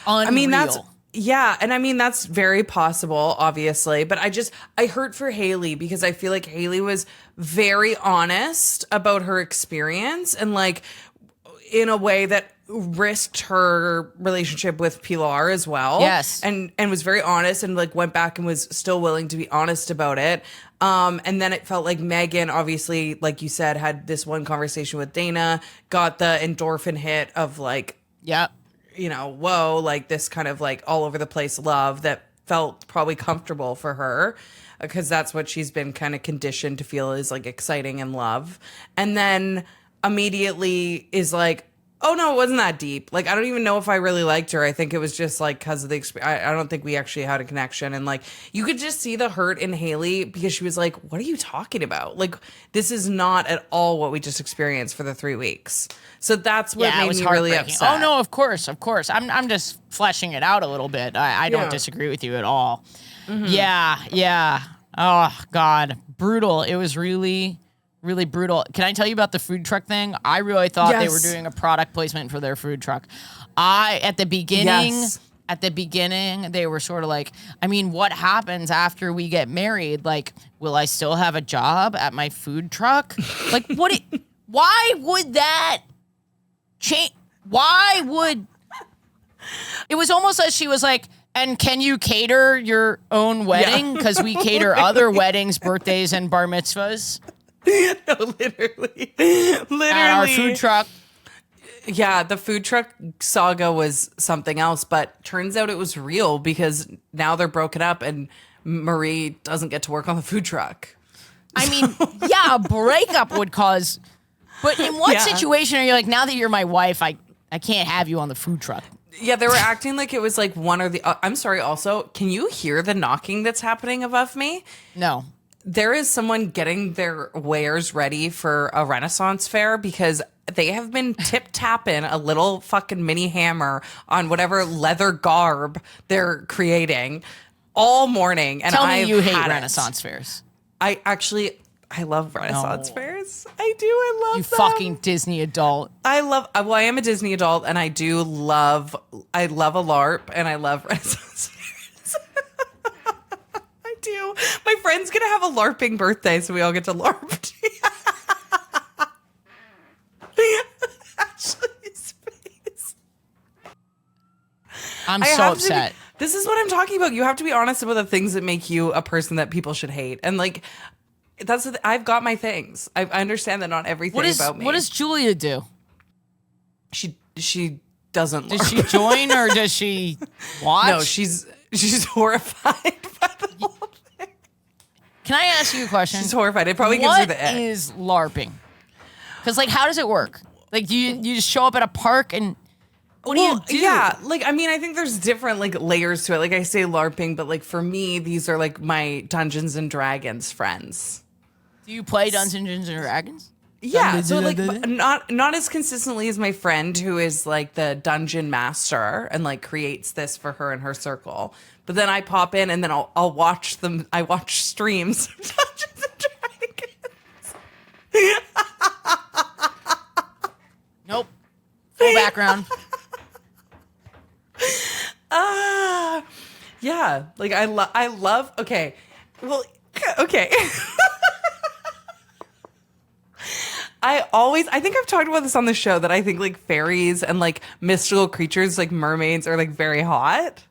Unreal. I mean, that's very possible, obviously. But I hurt for Haley because I feel like Haley was very honest about her experience and like in a way that risked her relationship with Pilar as well. Yes. And was very honest and like went back and was still willing to be honest about it. And then it felt like Megan, obviously, like you said, had this one conversation with Dana, got the endorphin hit of like, Yep. you know, whoa, like this kind of like all over the place love that felt probably comfortable for her because that's what she's been kind of conditioned to feel is like exciting and love. And then immediately is like, oh no, it wasn't that deep. Like, I don't even know if I really liked her. I think it was just like because of the experience. I don't think we actually had a connection. And like, you could just see the hurt in Haley because she was like, what are you talking about? Like, this is not at all what we just experienced for the 3 weeks. So that's what it made was me really heartbreaking. upset. Oh no, of course. I'm just fleshing it out a little bit. I don't Yeah. disagree with you at all. Yeah. Oh God, brutal. It was really, really brutal. Can I tell you about the food truck thing? I really thought they were Yes. doing a product placement for their food truck. At the beginning, Yes. they were sort of like, I mean, what happens after we get married? Like, will I still have a job at my food truck? Like, why would that change? Why would it was almost like she was like, and can you cater your own wedding? Because we cater other weddings, birthdays, and bar mitzvahs No, literally. at our food truck. Yeah, the food truck saga was something else, but turns out it was real because now they're broken up and Marie doesn't get to work on the food truck. I mean, yeah, a breakup would cause. But in what Yeah. situation are you like, now that you're my wife, I can't have you on the food truck? Yeah, they were acting like it was like one or the I'm sorry, also, can you hear the knocking that's happening above me? No. There is someone getting their wares ready for a Renaissance fair because they have been tip-tapping a little fucking mini hammer on whatever leather garb they're creating all morning. And Tell me I've you hate had it. Renaissance fairs. I love Renaissance No. fairs. I love You them. fucking Disney adult. I am a Disney adult and I love a LARP and I love Renaissance fairs. I do. My friend's gonna have a LARPing birthday, so we all get to LARP. Ashley's face. I'm I so have to be- upset. This is what I'm talking about. You have to be honest about the things that make you a person that people should hate. And like, I've got my things. I understand that not everything about me. What does Julia do? She doesn't Does LARP. she join or does she watch? No, she's horrified by the whole thing. Can I ask you a question? She's horrified. It probably gives her What the ick. is LARPing? Because, like, how does it work? Like, you just show up at a park and what do you do? Yeah, like I mean, I think there's different like layers to it. Like I say LARPing, but like for me, these are like my Dungeons and Dragons friends. Do you play Dungeons and Dragons? Yeah, so like not as consistently as my friend who is like the dungeon master and like creates this for her and her circle. But then I pop in and then I'll watch them. I watch streams of Dungeons and Dragons. Nope. Full background. Yeah, like I love. Okay, well, okay. I think I've talked about this on the show that I think like fairies and like mystical creatures like mermaids are like very hot.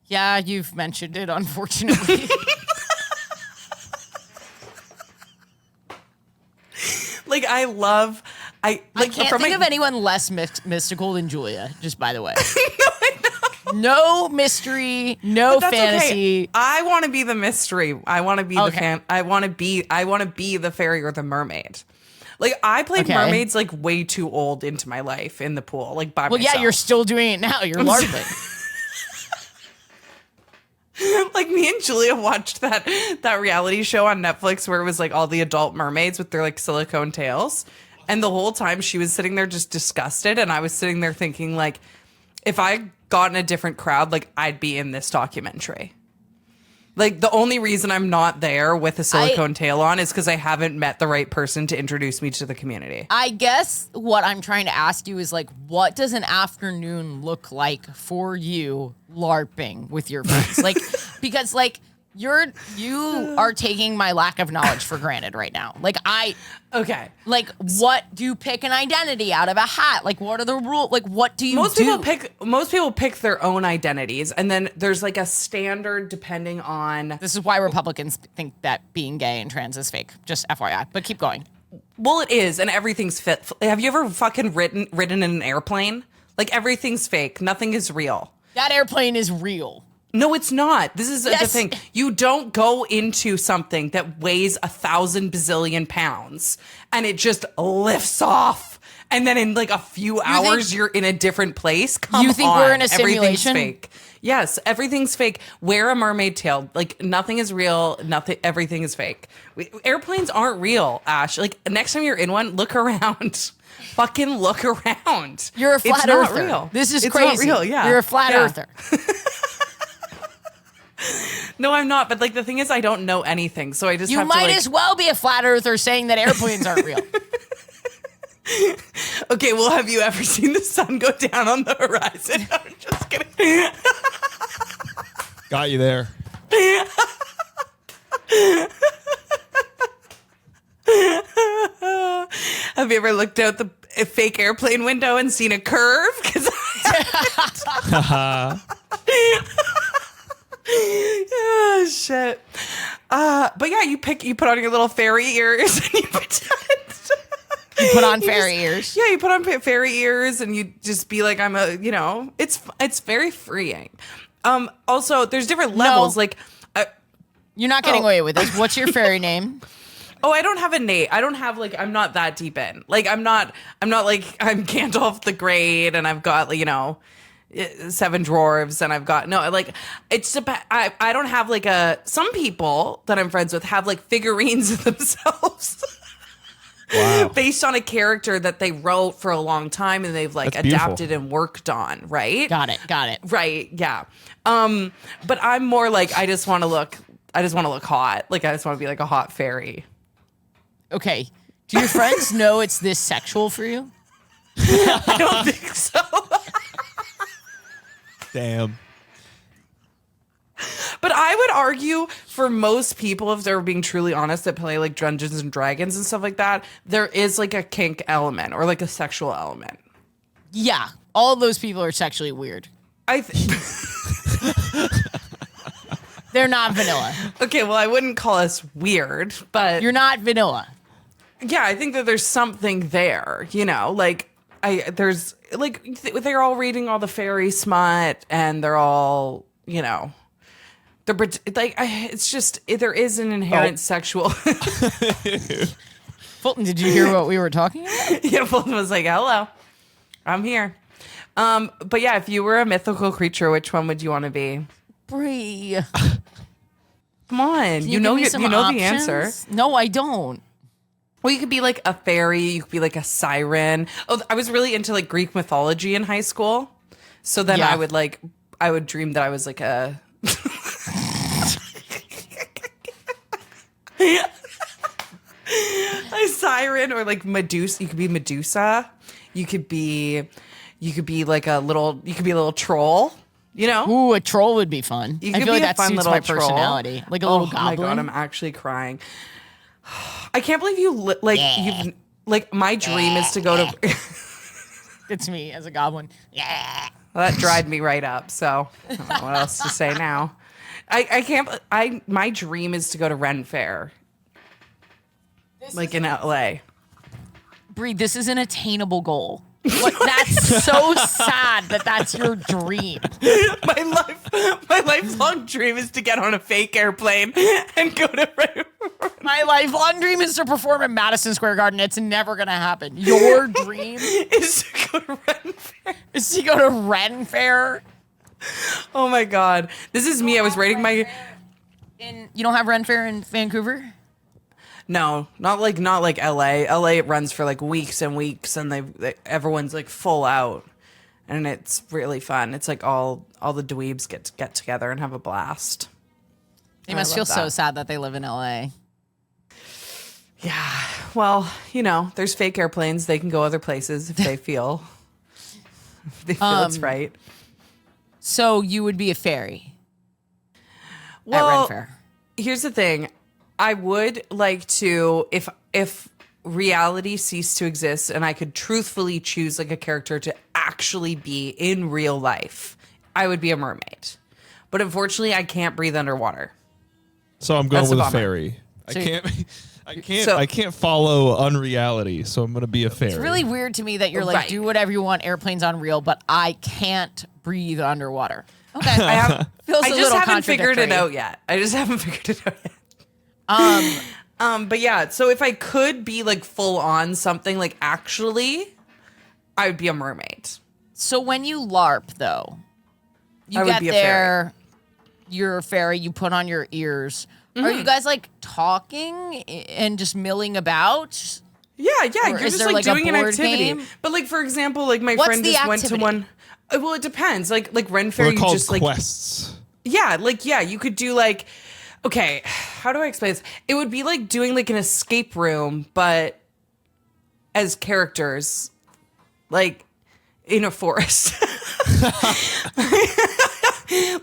Yeah, you've mentioned it, unfortunately. Like I can't think of anyone less mystical than Julia, just by the way. No, I know. No mystery, no But that's fantasy. okay. I want to be the mystery. I want to be Okay. I want to be the fairy or the mermaid. Like I played mermaids like way too old into my life in the pool, like by myself. Yeah, you're still doing it now. You're LARPing. Like me and Julia watched that reality show on Netflix where it was like all the adult mermaids with their like silicone tails. And the whole time she was sitting there just disgusted. And I was sitting there thinking like, if I got in a different crowd, like I'd be in this documentary. Like the only reason I'm not there with a silicone tail on is because I haven't met the right person to introduce me to the community. I guess what I'm trying to ask you is like, what does an afternoon look like for you LARPing with your friends? Like, because like you are taking my lack of knowledge for granted right now. Like Okay. like what do you pick an identity out of a hat? Like what are the rules? Like what do you do? Most people pick their own identities, and then there's like a standard depending on. This is why Republicans think that being gay and trans is fake. Just FYI. But keep going. Well, it is, and everything's fit. Have you ever fucking ridden in an airplane? Like everything's fake. Nothing is real. That airplane is real. No, it's not. This is the Yes. thing. You don't go into something that weighs 1,000 bazillion pounds and it just lifts off. And then in like a few hours, you're in a different place. You think we're in a Everything's simulation? fake. Yes, everything's fake. Wear a mermaid tail. Like nothing is real. Everything is fake. Airplanes aren't real, Ash. Like next time you're in one, look around. Fucking look around. You're a flat it's earther. Not real. This is it's crazy. Not real. Yeah, You're a flat earther. No, I'm not. But like the thing is, I don't know anything, so I just You have might to, like, as well be a flat earther saying that airplanes aren't real. Okay, well, have you ever seen the sun go down on the horizon? I'm just kidding. Got you there. Have you ever looked out the fake airplane window and seen a curve? Because oh, shit. But yeah, you put on your little fairy ears and you pretend. You put on fairy ears. Yeah, you put on fairy ears and you just be like, I'm a, it's very freeing. Also, there's different levels. Like, You're not getting away with this. What's your fairy name? oh, I don't have a name. I don't have like, I'm not that deep in. Like, I'm not like, I'm Gandalf the Great and I've got, 7 dwarves and I've got, no, like, it's about, I don't have like some people that I'm friends with have like figurines of themselves. Wow. Based on a character that they wrote for a long time and they've like That's beautiful. adapted and worked on, right? Got it. Right, yeah. But I'm more like I just want to look hot. Like I just want to be like a hot fairy. Okay. Do your friends know it's this sexual for you? I don't think so. Damn. But I would argue for most people, if they're being truly honest, that play like Dungeons and Dragons and stuff like that, there is like a kink element or like a sexual element. Yeah. All of those people are sexually weird. They're not vanilla. Okay, well, I wouldn't call us weird, but You're not vanilla. yeah, I think that there's something there, like there's like they're all reading all the fairy smut and they're all, they're like, it's just, there is an inherent sexual. Fulton, did you hear what we were talking about? Yeah, Fulton was like, hello, I'm here. But yeah, if you were a mythical creature, which one would you want to be? Bree. Come on, you know the answer. No, I don't. Well, you could be like a fairy. You could be like a siren. Oh, I was really into like Greek mythology in high school. So then Yeah. I would dream that I was like a a siren or like Medusa. You could be Medusa. You could be like a little troll. You know? Ooh, a troll would be fun. You I could feel like be a that fun suits little my troll. personality. Like a little Oh my goblin. god, I'm actually crying. I can't believe you you've like my dream is to go to It's me as a goblin. Yeah. Well, that dried me right up. So I don't know what else to say now. I can't. My dream is to go to Ren Fair, like in LA. Bree, this is an attainable goal. That's so sad that that's your dream. My lifelong dream is to get on a fake airplane and go to Ren Fair. My lifelong dream is to perform at Madison Square Garden. It's never going to happen. Your dream Is to go to Ren Fair. is to go to Ren Fair. Oh my god, this is me. I was rating my. You don't have Ren Fair in Vancouver? No, not like LA. LA it runs for like weeks and weeks, and everyone's like full out, and it's really fun. It's like all the dweebs get together and have a blast. They I must love feel so that. sad that they live in LA. Yeah, well, there's fake airplanes. They can go other places if they feel it's right. So you would be a fairy at Well, Ren Fair. here's the thing. I would like to, if reality ceased to exist and I could truthfully choose like a character to actually be in real life, I would be a mermaid. But unfortunately, I can't breathe underwater. So I'm going That's a with a bummer. fairy. So- I can't follow unreality, so I'm gonna be a fairy. It's really weird to me that you're like, Right. do whatever you want, airplane's unreal, but I can't breathe underwater. Okay. I Feels a just little haven't figured it contradictory. out yet. But yeah, so if I could be like full on something like actually, I would be a mermaid. So when you LARP, though, you I would get be a there, you're a fairy, you put on your ears. Are you guys like talking and just milling about? Yeah, Or you're is just there, like like, a doing an board activity. game? But like for example, like my What's friend the just went to activity? one. Well, it depends. Like Ren Fair, They're you called just like quests. you could do like, okay, how do I explain this? It would be like doing like an escape room, but as characters, like in a forest.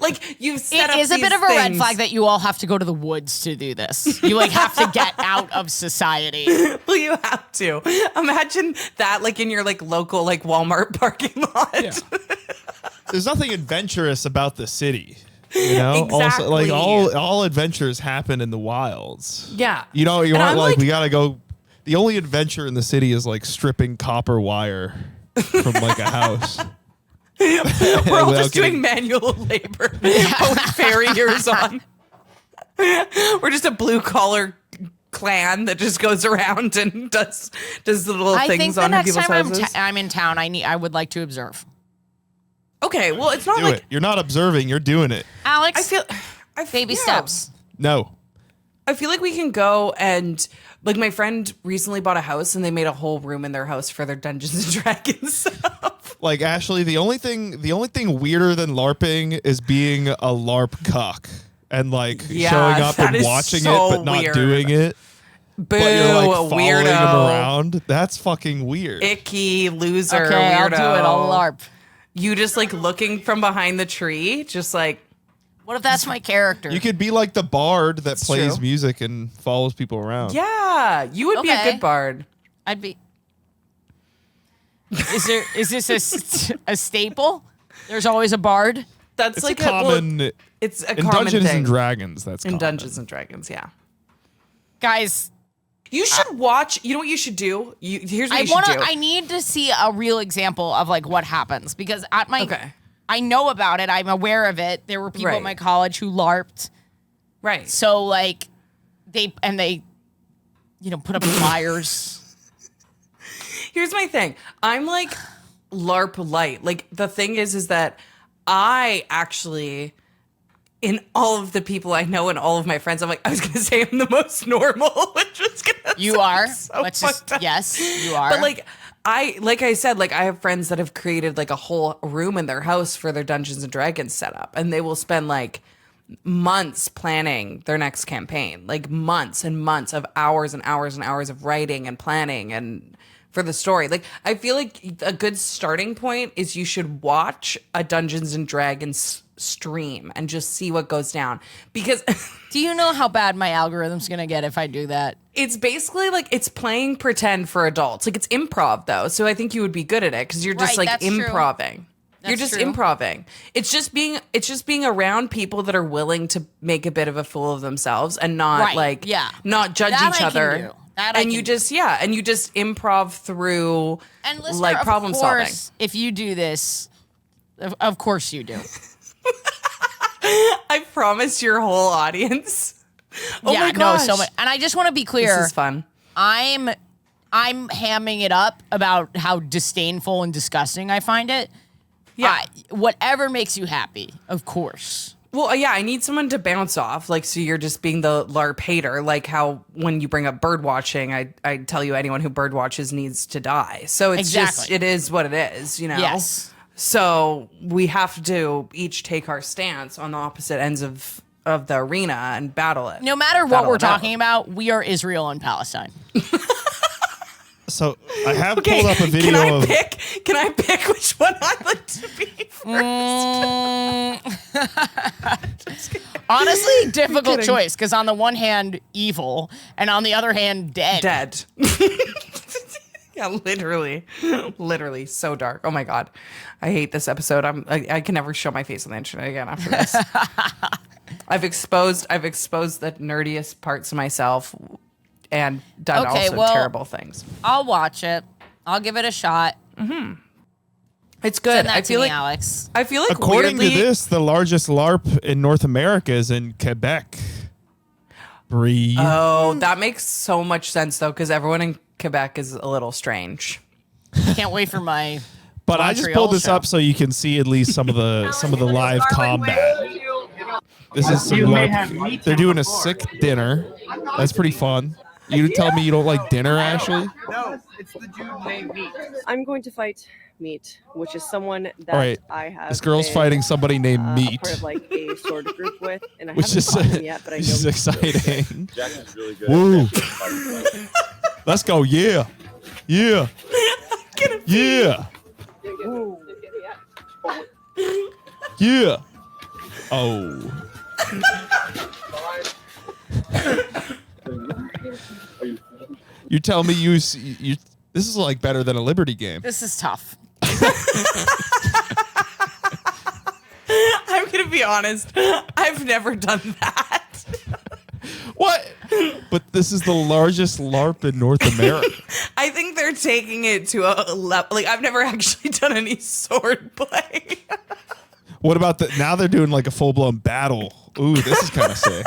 Like you've set up It is a these bit of a red things. flag that you all have to go to the woods to do this. You like have to get out of society. Well, you have to imagine that, like in your like local like Walmart parking lot. Yeah. There's nothing adventurous about the city. You know, Exactly. also, like all adventures happen in the wilds. Yeah. You know, you And aren't I'm like, like- we gotta go. The only adventure in the city is like stripping copper wire from like a house. We're all Without just doing getting- manual labor, but with fairy ears on. We're just a blue collar clan that just goes around and does the little I think things the on next people's time houses. I'm in town, I would like to observe. Okay, well, it's not Do like it. You're not observing. You're doing it. Alex, I feel baby yeah. steps. No. I feel like we can go and like my friend recently bought a house and they made a whole room in their house for their Dungeons and Dragons stuff. Like Ashley, the only thing weirder than LARPing is being a LARP cock and like Yeah, showing up that and is watching so it but not weird. doing it. Boo, But you're like following weirdo. them around. That's fucking weird. Icky loser. Okay, weirdo. I'll do it. I'll LARP. You just like looking from behind the tree, just like What if that's my character? You could be like the bard that It's plays true. music and follows people around. yeah, you would be a Okay. good bard. I'd be. Is this a staple? There's always a bard. That's It's like a common it's a in common Dungeons thing. and Dragons. That's in common. Dungeons and Dragons. Yeah, Guys, you should watch. You know what you should do? Here's what I you should want do. to. I need to see a real example of like what happens because at my, Okay. I know about it. I'm aware of it. There were people Right. at my college who LARPed. Right. So like, they put up flyers. Here's my thing. I'm like LARP light. Like the thing is that I actually, in all of the people I know and all of my friends, I was gonna say I'm the most normal, which was gonna You are. so Let's just, fucked up. yes, you are. But like I said, like I have friends that have created like a whole room in their house for their Dungeons and Dragons setup, and they will spend like months planning their next campaign, like months and months of hours and hours and hours of writing and planning and for the story. Like I feel like a good starting point is you should watch a Dungeons and Dragons stream and just see what goes down, because do you know how bad my algorithm's gonna get if I do that? it's basically like it's playing pretend for adults. Like it's improv though, so I think you would be good at it because you're just Right, like that's true. improving. You're That's just true. improving. It's just being around people that are willing to make a bit of a fool of themselves and not Right, like yeah. not judge That each I can other. do. That I and you can just and you just improv through And listener, like problem of solving. course, if you do this, of course you do. I promise your whole audience. Oh yeah, my no, gosh. so much. And I just want to be clear. This is fun. I'm hamming it up about how disdainful and disgusting I find it. Yeah. Whatever makes you happy, of course. Well, yeah, I need someone to bounce off. Like, so you're just being the LARP hater. Like how when you bring up bird watching, I tell you anyone who bird watches needs to die. So it's just, Exactly. it is what it is, you know? Yes. So we have to each take our stance on the opposite ends of the arena and battle it. No matter what Battle we're it out. talking about, we are Israel and Palestine. So I have pulled up a video of. Can I pick which one I'd like to be first? Honestly, difficult kidding. choice because on the one hand, evil, and on the other hand, dead. Dead. Yeah, literally so dark. Oh my god, I hate this episode. I can never show my face on the internet again after this. I've exposed the nerdiest parts of myself and done Okay, also well- terrible things. I'll watch it. I'll give it a shot. It's good. Send that I to feel me, like Alex. I feel like According weirdly, to this, the largest LARP in North America is in Quebec. Breathe. Oh, that makes so much sense though, because everyone in Quebec is a little strange. Can't wait for my. but I just Montreal pulled this show. up so you can see at least some of the live combat. This is some LARP. They're doing a sick dinner. That's pretty fun. You tell me you don't like dinner, Ashley? No, it's the dude named Meat. I'm going to fight Meat, which is someone that All right. I have. This girl's been, fighting somebody named a Meat, part of like a sword group with, and I which haven't is fought him yet, but I which know is he's exciting. Jackson's really good. Woo! Let's go! Yeah, yeah, yeah, yeah. Oh. You tell me you this is like better than a Liberty game. This is tough. I'm gonna be honest. I've never done that. What? But this is the largest LARP in North America. I think they're taking it to a level. Like I've never actually done any sword play. What about now they're doing like a full-blown battle. Ooh, this is kind of sick.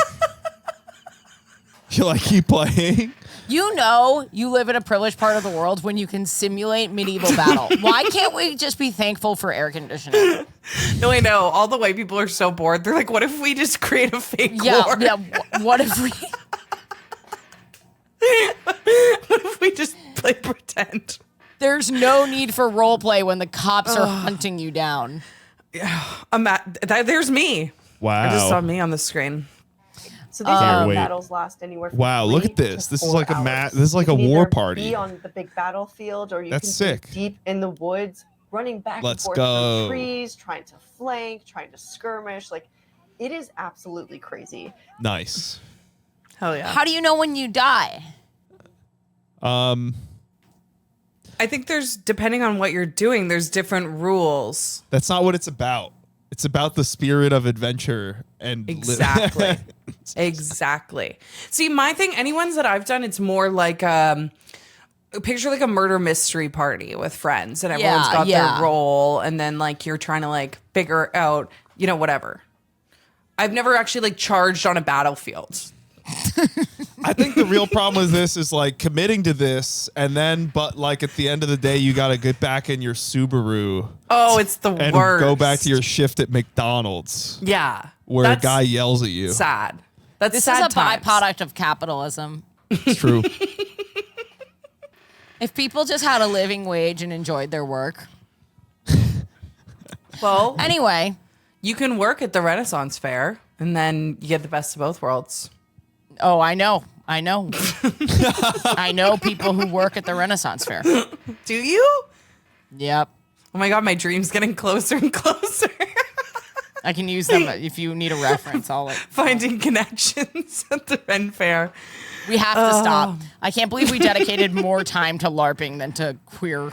You like keep playing? You know you live in a privileged part of the world when you can simulate medieval battle. Why can't we just be thankful for air conditioning? No, I know. All the white people are so bored. They're like, what if we just create a fake Yeah, war? yeah. What if we? What if we just play pretend? There's no need for role play when the cops are hunting you down. There's me. Wow. I just saw me on the screen. So these wait. battles last anywhere from Wow, look 3 at this. to This is 4 like a hours. this is like a You can war either party. Be on the big battlefield, or you That's can sick. be deep in the woods, running back Let's and forth go. through trees, trying to flank, trying to skirmish. Like, it is absolutely crazy. Nice. Hell yeah. How do you know when you die? I think there's, depending on what you're doing, there's different rules. That's not what it's about. It's about the spirit of adventure and Exactly. Exactly. See, my thing, any ones that I've done, it's more like picture like a murder mystery party with friends, and everyone's got their role, and then like you're trying to like figure out, you know, whatever. I've never actually like charged on a battlefield. I think the real problem with this is like committing to this, and then but like at the end of the day, you got to get back in your Subaru Oh, it's the and worst. go back to your shift at McDonald's, yeah, where a that's guy yells at you. sad. That's This sad is a times. byproduct of capitalism. It's true. If people just had a living wage and enjoyed their work. Well, Anyway, you can work at the Renaissance Fair, and then you get the best of both worlds. oh, I know. I know people who work at the Renaissance Fair. Do you? Yep. Oh my God, my dream's getting closer and closer. I can use them if you need a reference. I'll Finding connections at the Ren Fair. We have to stop. I can't believe we dedicated more time to LARPing than to queer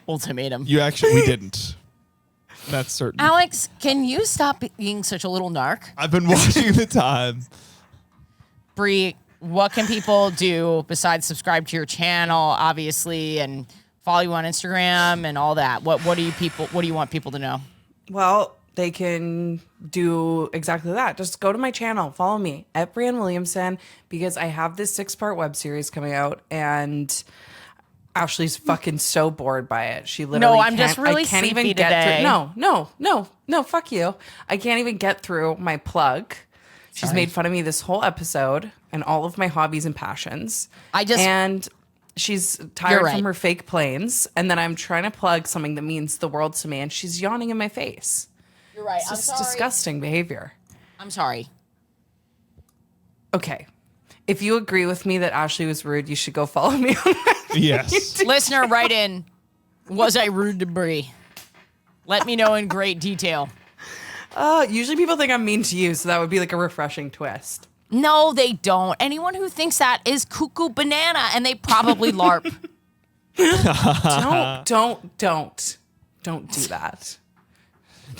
ultimatum. We didn't. That's certain. Alex, can you stop being such a little narc? I've been watching the time. Bree, what can people do besides subscribe to your channel, obviously, and follow you on Instagram and all that? What do you want people to know? Well, they can do exactly that. Just go to my channel, follow me at Breanne Williamson, because I have this 6-part web series coming out, and Ashley's fucking so bored by it. She literally I'm just really I can't even sleepy get today. through. No, fuck you. I can't even get through my plug. She's made fun of me this whole episode and all of my hobbies and passions. And she's tired from her fake planes, and then I'm trying to plug something that means the world to me, and she's yawning in my face. You're right. It's just disgusting behavior. I'm sorry. Okay. If you agree with me that Ashley was rude, you should go follow me on my Yes. Listener, write in. Was I rude to Bree? Let me know in great detail. Usually people think I'm mean to you, so that would be like a refreshing twist. No, they don't. Anyone who thinks that is cuckoo banana, and they probably LARP. Don't do that.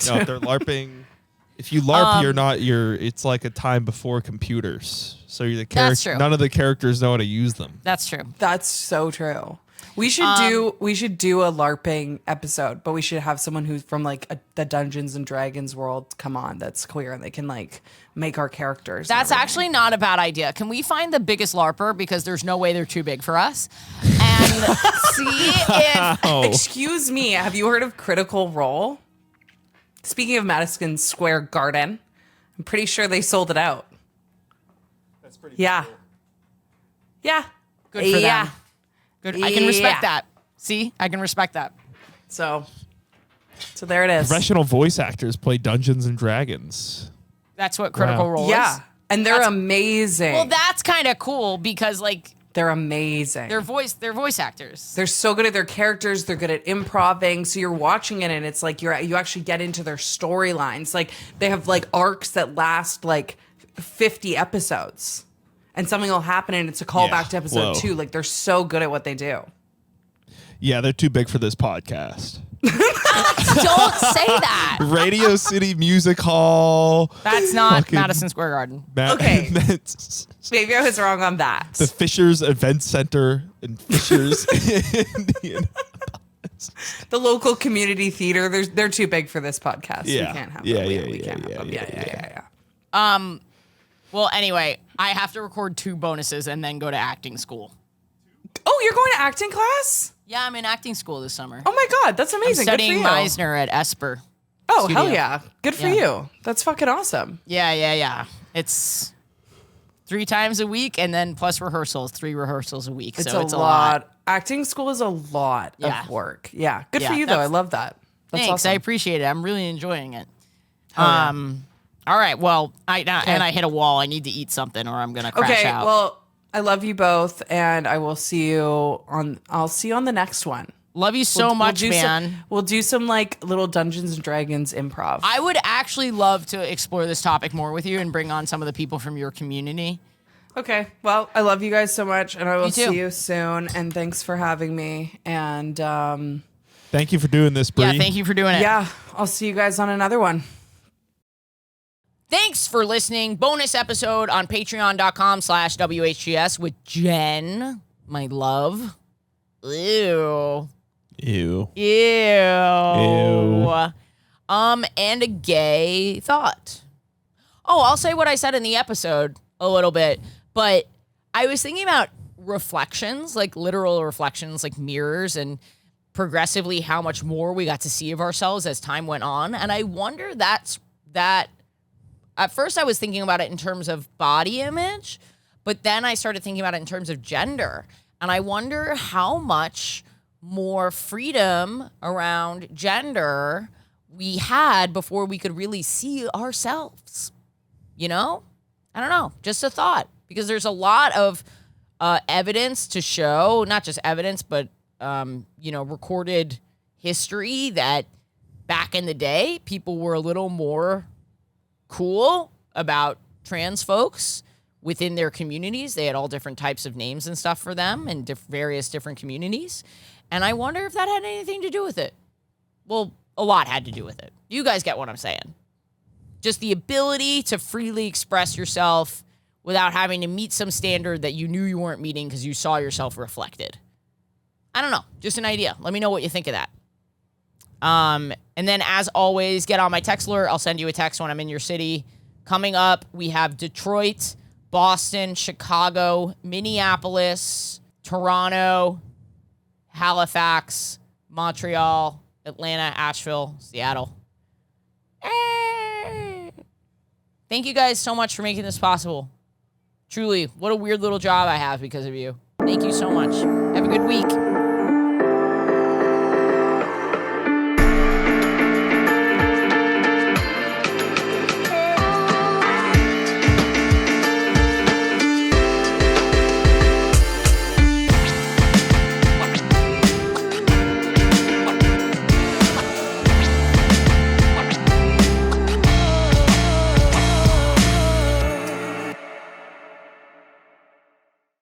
No, they're LARPing. If you LARP, it's like a time before computers. So you're the That's true. None of the characters know how to use them. That's true. That's so true. We should do a LARPing episode, but we should have someone who's from like the Dungeons and Dragons world come on that's queer, and they can like make our characters. That's actually not a bad idea. Can we find the biggest LARPer, because there's no way they're too big for us, and see if... Excuse me, have you heard of Critical Role? Speaking of Madison Square Garden, I'm pretty sure they sold it out. That's pretty cool. Yeah. Good for them. Good. I can respect that. See? I can respect that. So there it is. Professional voice actors play Dungeons and Dragons. That's what Critical Role is? Yeah. And they're amazing. Well, that's kind of cool, because like... They're amazing. They're voice actors. They're so good at their characters. They're good at improving. So you're watching it, and it's like you actually get into their storylines. Like they have like arcs that last like 50 episodes, and something will happen, and it's a callback to episode 2. Like they're so good at what they do. Yeah, they're too big for this podcast. Don't say that. Radio City Music Hall. That's not Madison Square Garden. Okay. Maybe I was wrong on that. The Fishers Event Center in Fishers, Indiana. The local community theater. They're too big for this podcast. Yeah. We can't have Yeah, them. yeah, We yeah, can't have yeah, them. yeah, Yeah. Well, anyway, I have to record 2 bonuses and then go to acting school. Oh, you're going to acting class? Yeah, I'm in acting school this summer. Oh my God, that's amazing. I'm studying Good for you. Meisner at Esper. Oh, Studio. hell yeah. Good for you. That's fucking awesome. Yeah. It's 3 times a week, and then plus rehearsals, 3 rehearsals a week. It's so a it's lot. Acting school is a lot Yeah. of work. Yeah. Good Yeah, for you, though. I that's- love that. That's Thanks, awesome. I appreciate it. I'm really enjoying it. Yeah. All right, well, and I hit a wall. I need to eat something, or I'm gonna crash Okay, out. well, I love you both, and I will see you on. I'll see you on the next one. Love you so much, do man. We'll do some like little Dungeons and Dragons improv. I would actually love to explore this topic more with you and bring on some of the people from your community. Okay. Well, I love you guys so much, and I will You too. see you soon. And thanks for having me. And Thank you for doing this, Bree. Yeah, thank you for doing it. yeah, I'll see you guys on another one. Thanks for listening. Bonus episode on patreon.com/WHGS with Jen, my love. Ew. Ew. Ew. And a gay thought. Oh, I'll say what I said in the episode a little bit, but I was thinking about reflections, like literal reflections, like mirrors, and progressively how much more we got to see of ourselves as time went on. And I wonder that at first I was thinking about it in terms of body image, but then I started thinking about it in terms of gender. And I wonder how much more freedom around gender we had before we could really see ourselves. You know? I don't know. Just a thought. Because there's a lot of evidence to show, not just evidence, but, recorded history that back in the day, people were a little more cool about trans folks within their communities. They had all different types of names and stuff for them in various different communities. And I wonder if that had anything to do with it. Well, a lot had to do with it. You guys get what I'm saying. Just the ability to freely express yourself without having to meet some standard that you knew you weren't meeting because you saw yourself reflected. I don't know. Just an idea. Let me know what you think of that. And then, as always, get on my text alert. I'll send you a text when I'm in your city. Coming up, we have Detroit, Boston, Chicago, Minneapolis, Toronto, Halifax, Montreal, Atlanta, Asheville, Seattle. Thank you guys so much for making this possible. Truly, what a weird little job I have because of you. Thank you so much. Have a good week.